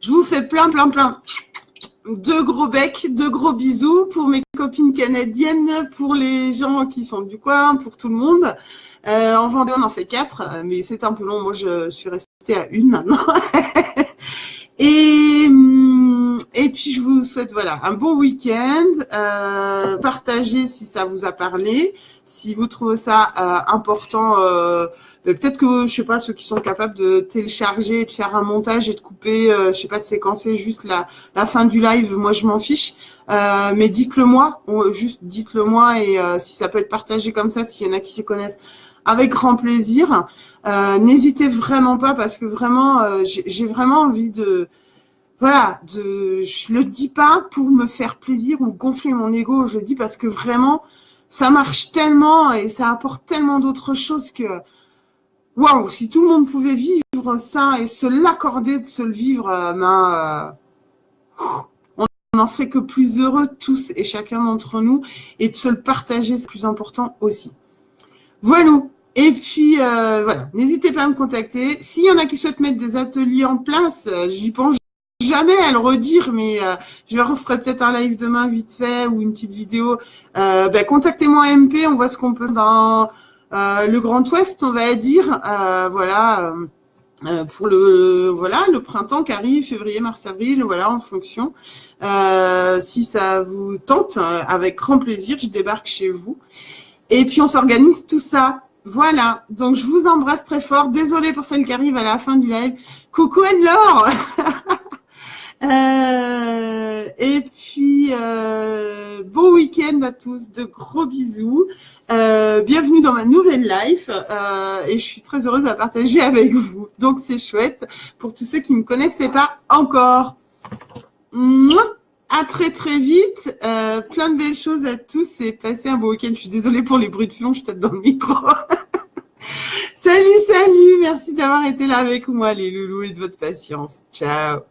Je vous fais plein de gros becs, de gros bisous pour mes copines canadiennes, pour les gens qui sont du coin, pour tout le monde. En Vendée, on en fait 4, mais c'est un peu long. Moi, je suis restée à 1 maintenant. Et puis, je vous souhaite voilà un bon week-end. Partagez si ça vous a parlé. Si vous trouvez ça important, peut-être que, je sais pas, ceux qui sont capables de télécharger, de faire un montage et de couper, je sais pas, de séquencer juste la fin du live, moi, je m'en fiche. Mais dites-le moi, juste dites-le moi et si ça peut être partagé comme ça, s'il y en a qui s'y connaissent, avec grand plaisir. N'hésitez vraiment pas parce que vraiment, j'ai vraiment envie de, voilà, je le dis pas pour me faire plaisir ou gonfler mon ego, je le dis parce que vraiment, ça marche tellement et ça apporte tellement d'autres choses que, waouh, si tout le monde pouvait vivre ça et se l'accorder de se le vivre, on n'en serait que plus heureux tous et chacun d'entre nous et de se le partager, c'est plus important aussi. Voilà. Et puis, voilà, n'hésitez pas à me contacter. S'il y en a qui souhaitent mettre des ateliers en place, j'y pense jamais à le redire, mais je referai peut-être un live demain vite fait ou une petite vidéo. Contactez-moi MP, on voit ce qu'on peut dans le Grand Ouest, on va dire. Voilà, pour le printemps qui arrive, février, mars, avril, voilà, en fonction. Si ça vous tente, avec grand plaisir, je débarque chez vous. Et puis, on s'organise tout ça. Voilà. Donc, je vous embrasse très fort. Désolée pour celle qui arrive à la fin du live. Coucou Anne-Laure. Et puis, bon week-end à tous. De gros bisous. Bienvenue dans ma nouvelle life. Et je suis très heureuse à partager avec vous. Donc, c'est chouette pour tous ceux qui ne me connaissaient pas encore. Mouah. À très très vite. Plein de belles choses à tous et passez un beau week-end. Je suis désolée pour les bruits de fond, je tape dans le micro. Salut, salut. Merci d'avoir été là avec moi, les loulous, et de votre patience. Ciao.